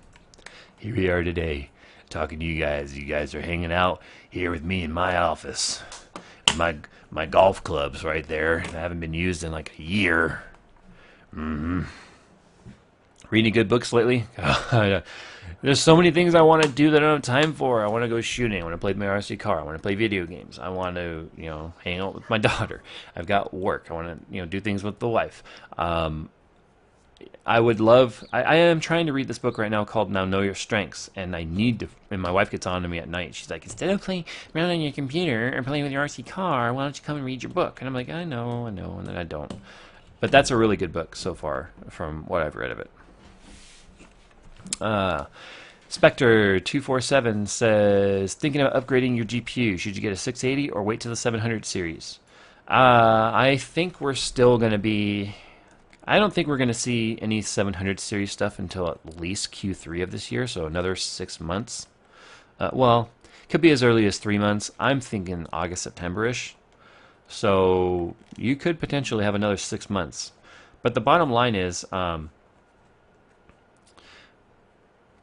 here we are today, talking to you guys. You guys are hanging out here with me in my office. My golf clubs right there. I haven't been used in like a year. Reading good books lately? There's so many things I want to do that I don't have time for. I want to go shooting. I want to play my RC car. I want to play video games. I want to, hang out with my daughter. I've got work. I want to, do things with the wife. I am trying to read this book right now called Now Know Your Strengths, and and my wife gets on to me at night. She's like, instead of playing around on your computer or playing with your RC car, why don't you come and read your book? And I'm like, I know, and then I don't. But that's a really good book so far from what I've read of it. Spectre247 says, thinking about upgrading your GPU. Should you get a 680 or wait till the 700 series? I think we're still going to be... I don't think we're going to see any 700 series stuff until at least Q3 of this year, so another 6 months. Well, could be as early as 3 months. I'm thinking August, September-ish. So you could potentially have another 6 months. But the bottom line is,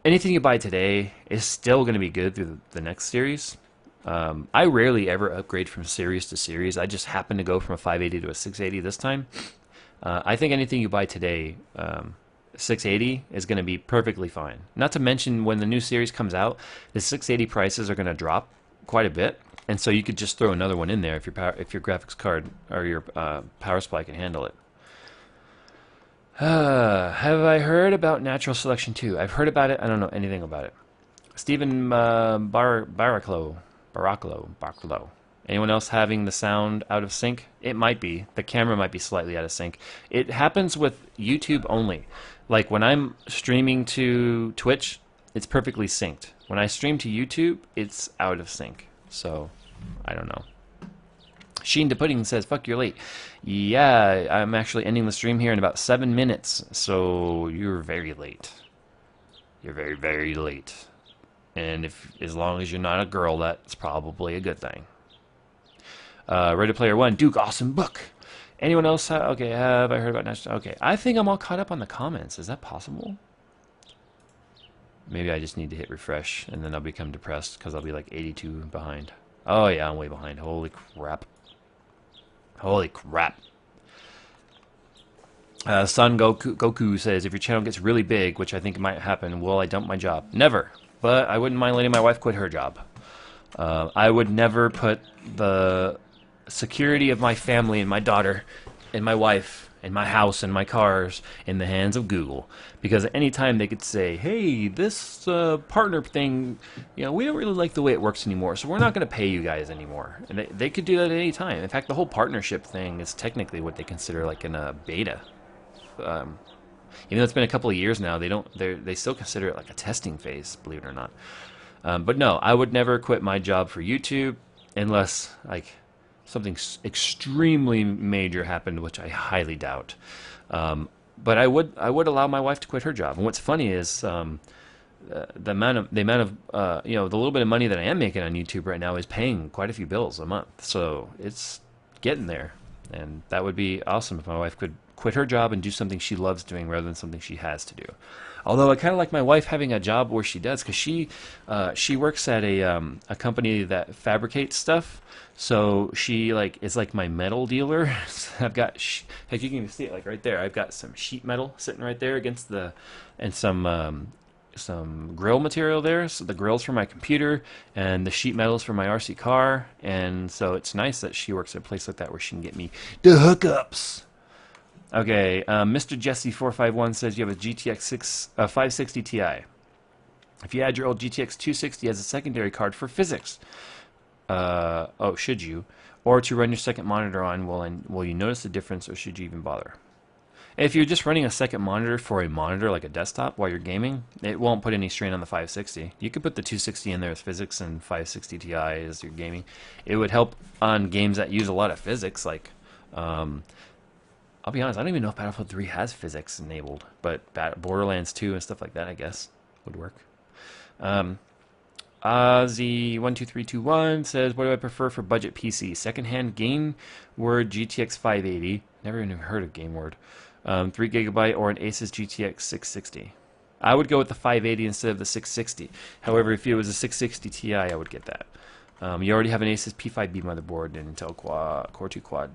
anything you buy today is still going to be good through the next series. I rarely ever upgrade from series to series. I just happen to go from a 580 to a 680 this time. I think anything you buy today, 680 is going to be perfectly fine. Not to mention when the new series comes out, the 680 prices are going to drop quite a bit, and so you could just throw another one in there if your graphics card or your power supply can handle it. Have I heard about Natural Selection 2? I've heard about it. I don't know anything about it. Stephen Baraclo. Anyone else having the sound out of sync? It might be. The camera might be slightly out of sync. It happens with YouTube only. Like when I'm streaming to Twitch, it's perfectly synced. When I stream to YouTube, it's out of sync. So, I don't know. Sheen to Pudding says, fuck, you're late. Yeah, I'm actually ending the stream here in about 7 minutes, so you're very late. You're very, very late. And as long as you're not a girl, that's probably a good thing. Ready Player One, Duke, awesome book. Anyone else? Okay, have I heard about National? Okay, I think I'm all caught up on the comments. Is that possible? Maybe I just need to hit refresh, and then I'll become depressed because I'll be like 82 behind. Oh yeah, I'm way behind. Holy crap. Holy crap. Son Goku says, if your channel gets really big, which I think might happen, will I dump my job? Never. But I wouldn't mind letting my wife quit her job. I would never put the security of my family and my daughter and my wife and my house and my cars in the hands of Google. Because at any time they could say, hey, this partner thing, we don't really like the way it works anymore, so we're not going to pay you guys anymore. And they could do that at any time. In fact, the whole partnership thing is technically what they consider like in a beta. Even though it's been a couple of years now, they still consider it like a testing phase, believe it or not. But no, I would never quit my job for YouTube unless like something extremely major happened, which I highly doubt. But I would allow my wife to quit her job. And what's funny is the amount of the little bit of money that I am making on YouTube right now is paying quite a few bills a month. So it's getting there, and that would be awesome if my wife could quit her job and do something she loves doing rather than something she has to do. Although I kind of like my wife having a job where she does, because she works at a company that fabricates stuff. So she is like my metal dealer. I've got like you can even see it like right there. I've got some sheet metal sitting right there against and some grill material there. So the grill's for my computer and the sheet metal's for my RC car. And so it's nice that she works at a place like that where she can get me the hookups. Okay, Mr. Jesse451 says you have a GTX 560 Ti. If you add your old GTX 260 as a secondary card for physics, should you? Or to run your second monitor on, will you notice the difference, or should you even bother? If you're just running a second monitor for a monitor like a desktop while you're gaming, it won't put any strain on the 560. You could put the 260 in there as physics and 560 Ti as your gaming. It would help on games that use a lot of physics, like I'll be honest, I don't even know if Battlefield 3 has physics enabled, but Borderlands 2 and stuff like that, I guess, would work. Ozzy12321 says, what do I prefer for budget PC? Secondhand GameWord GTX 580. Never even heard of GameWord. 3GB or an Asus GTX 660. I would go with the 580 instead of the 660. However, if it was a 660 Ti, I would get that. You already have an Asus P5B motherboard and Intel Core 2 Quad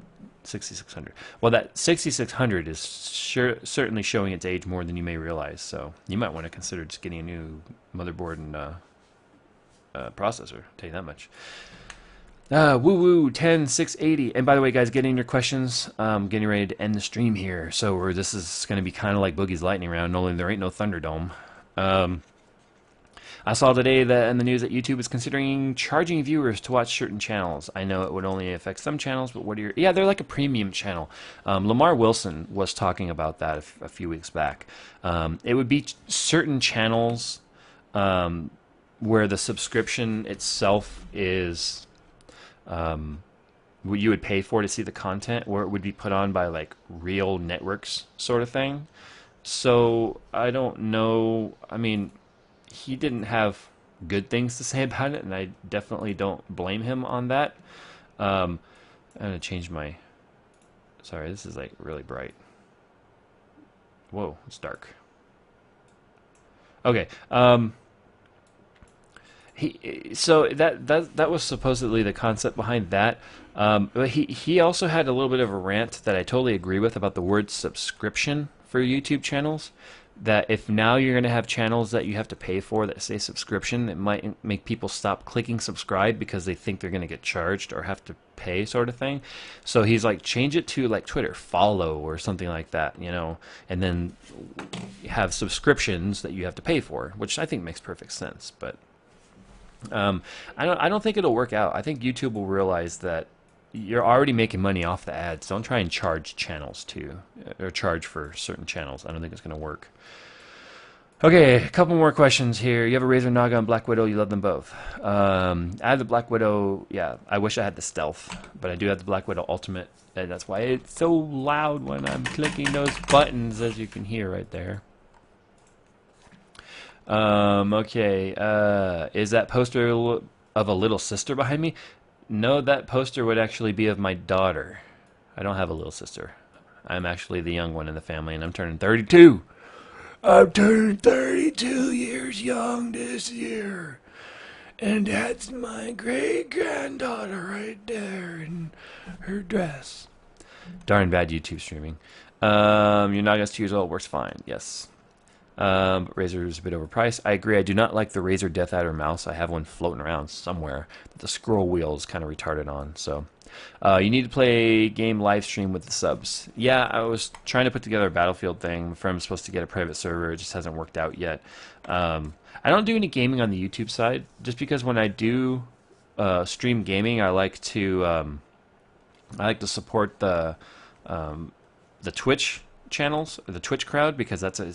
6600. Well, that 6600 is certainly showing its age more than you may realize, so you might want to consider just getting a new motherboard and processor, I'll tell you that much. Woo 10680. And by the way, guys, get in your questions. Getting ready to end the stream here, so this is going to be kind of like Boogie's lightning round, only there ain't no Thunderdome. I saw today that in the news that YouTube is considering charging viewers to watch certain channels. I know it would only affect some channels, but what are your... Yeah, they're like a premium channel. Lamar Wilson was talking about that a few weeks back. It would be certain channels where the subscription itself is... you would pay for to see the content, where it would be put on by like real networks sort of thing. So I don't know. I mean... He didn't have good things to say about it, and I definitely don't blame him on that. I'm going to change my... Sorry, this is like really bright. Whoa, it's dark. Okay. So that was supposedly the concept behind that. But he also had a little bit of a rant that I totally agree with about the word subscription for YouTube channels. That if now you're going to have channels that you have to pay for that say subscription, it might make people stop clicking subscribe because they think they're going to get charged or have to pay sort of thing. So he's like, change it to like Twitter, follow or something like that, and then have subscriptions that you have to pay for, which I think makes perfect sense. But I don't think it'll work out. I think YouTube will realize that you're already making money off the ads. Don't try and charge channels too, or charge for certain channels. I don't think it's going to work. Okay, a couple more questions here. You have a Razor Naga and Black Widow. You love them both. I have the Black Widow. Yeah, I wish I had the Stealth, but I do have the Black Widow Ultimate, and that's why it's so loud when I'm clicking those buttons, as you can hear right there. Okay, is that poster of a little sister behind me? No, that poster would actually be of my daughter. I don't have a little sister. I'm actually the young one in the family, and I'm turning 32. I'm turning 32 years young this year. And that's my great-granddaughter right there in her dress. Darn bad YouTube streaming. Your Naga's 2 years old, works fine, yes. But Razor's a bit overpriced. I agree, I do not like the Razer Death Adder mouse. I have one floating around somewhere. The scroll wheel is kind of retarded on, so... you need to play game live stream with the subs. Yeah, I was trying to put together a Battlefield thing. My friend was supposed to get a private server. It just hasn't worked out yet. I don't do any gaming on the YouTube side, just because when I do stream gaming, I like to support the Twitch channels, or the Twitch crowd, because that's a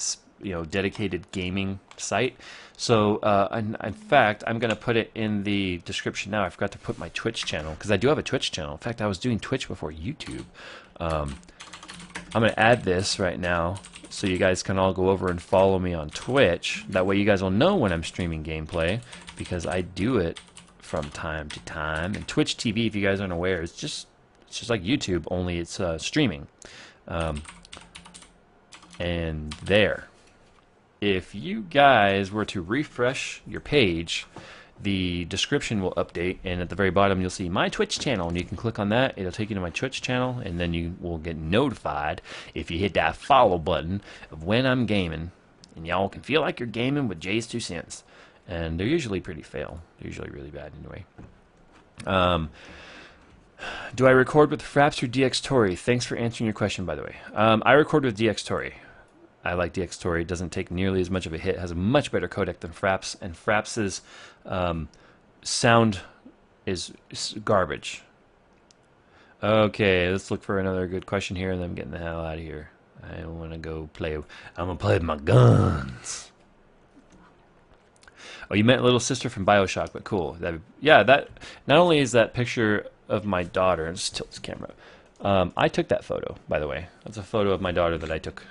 dedicated gaming site. So in fact, I'm gonna put it in the description now. I forgot to put my Twitch channel, because I do have a Twitch channel. In fact, I was doing Twitch before YouTube. I'm gonna add this right now so you guys can all go over and follow me on Twitch. That way you guys will know when I'm streaming gameplay, because I do it from time to time. And Twitch TV, if you guys aren't aware, it's just like YouTube, only it's streaming. And there. If you guys were to refresh your page, the description will update, and at the very bottom you'll see my Twitch channel, and you can click on that. It'll take you to my Twitch channel, and then you will get notified if you hit that follow button of when I'm gaming, and y'all can feel like you're gaming with JayzTwoCents. And they're usually pretty fail. They're usually really bad anyway. Do I record with Fraps or DxTory? Thanks for answering your question, by the way. I record with DxTory. I like DxTory. It doesn't take nearly as much of a hit. It has a much better codec than Fraps, and Fraps's sound is garbage. Okay, let's look for another good question here, and then I'm getting the hell out of here. I want to go play. I'm gonna play with my guns. Oh, you meant little sister from BioShock, but cool. Yeah, that not only is that picture of my daughter. Let's tilt this camera. I took that photo, by the way. That's a photo of my daughter that I took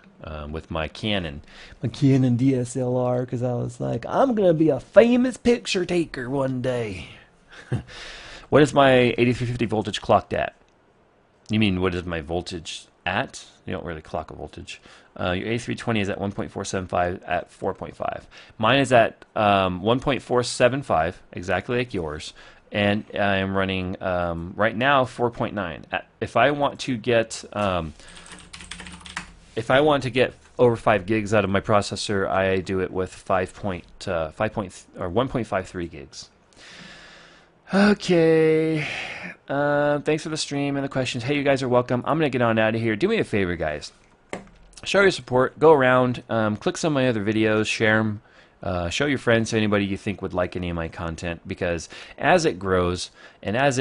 with my Canon DSLR, because I was like, I'm gonna be a famous picture taker one day. What is my 8350 voltage clocked at? You mean what is my voltage at? You don't really clock a voltage. Your A320 is at 1.475 at 4.5. Mine is at 1.475, exactly like yours. And I am running right now 4.9. If I want to get over 5 gigs out of my processor, I do it with 1.53 gigs. Okay. Thanks for the stream and the questions. Hey, you guys are welcome. I'm gonna get on out of here. Do me a favor, guys. Show your support. Go around. Click some of my other videos. Share them. Show your friends to anybody you think would like any of my content, because as it grows and as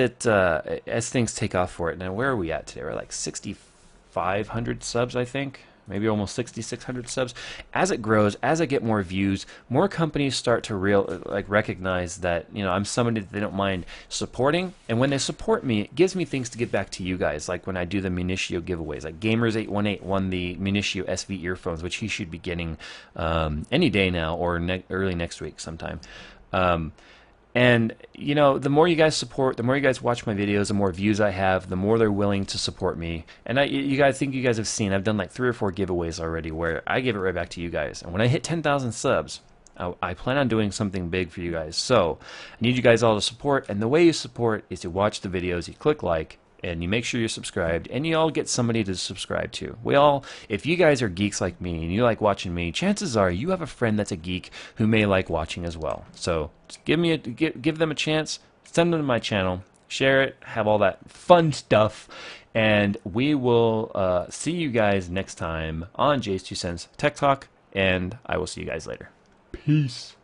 things take off for it. Now, where are we at today? We're like 6,500 subs, I think. Maybe almost 6,600 subs. As it grows, as I get more views, more companies start to recognize that, you know, I'm somebody that they don't mind supporting. And when they support me, it gives me things to give back to you guys. Like when I do the Munitio giveaways. Like Gamers818 won the Munitio SV earphones, which he should be getting any day now, or early next week sometime. And, you know, the more you guys support, the more you guys watch my videos, the more views I have, the more they're willing to support me. And you guys have seen, I've done like 3 or 4 giveaways already where I give it right back to you guys. And when I hit 10,000 subs, I plan on doing something big for you guys. So I need you guys all to support. And the way you support is to watch the videos, you click like, and you make sure you're subscribed, and you all get somebody to subscribe to. If you guys are geeks like me and you like watching me, chances are you have a friend that's a geek who may like watching as well. So just give them a chance, send them to my channel, share it, have all that fun stuff, and we will see you guys next time on JayzTwoCents Tech Talk, and I will see you guys later. Peace.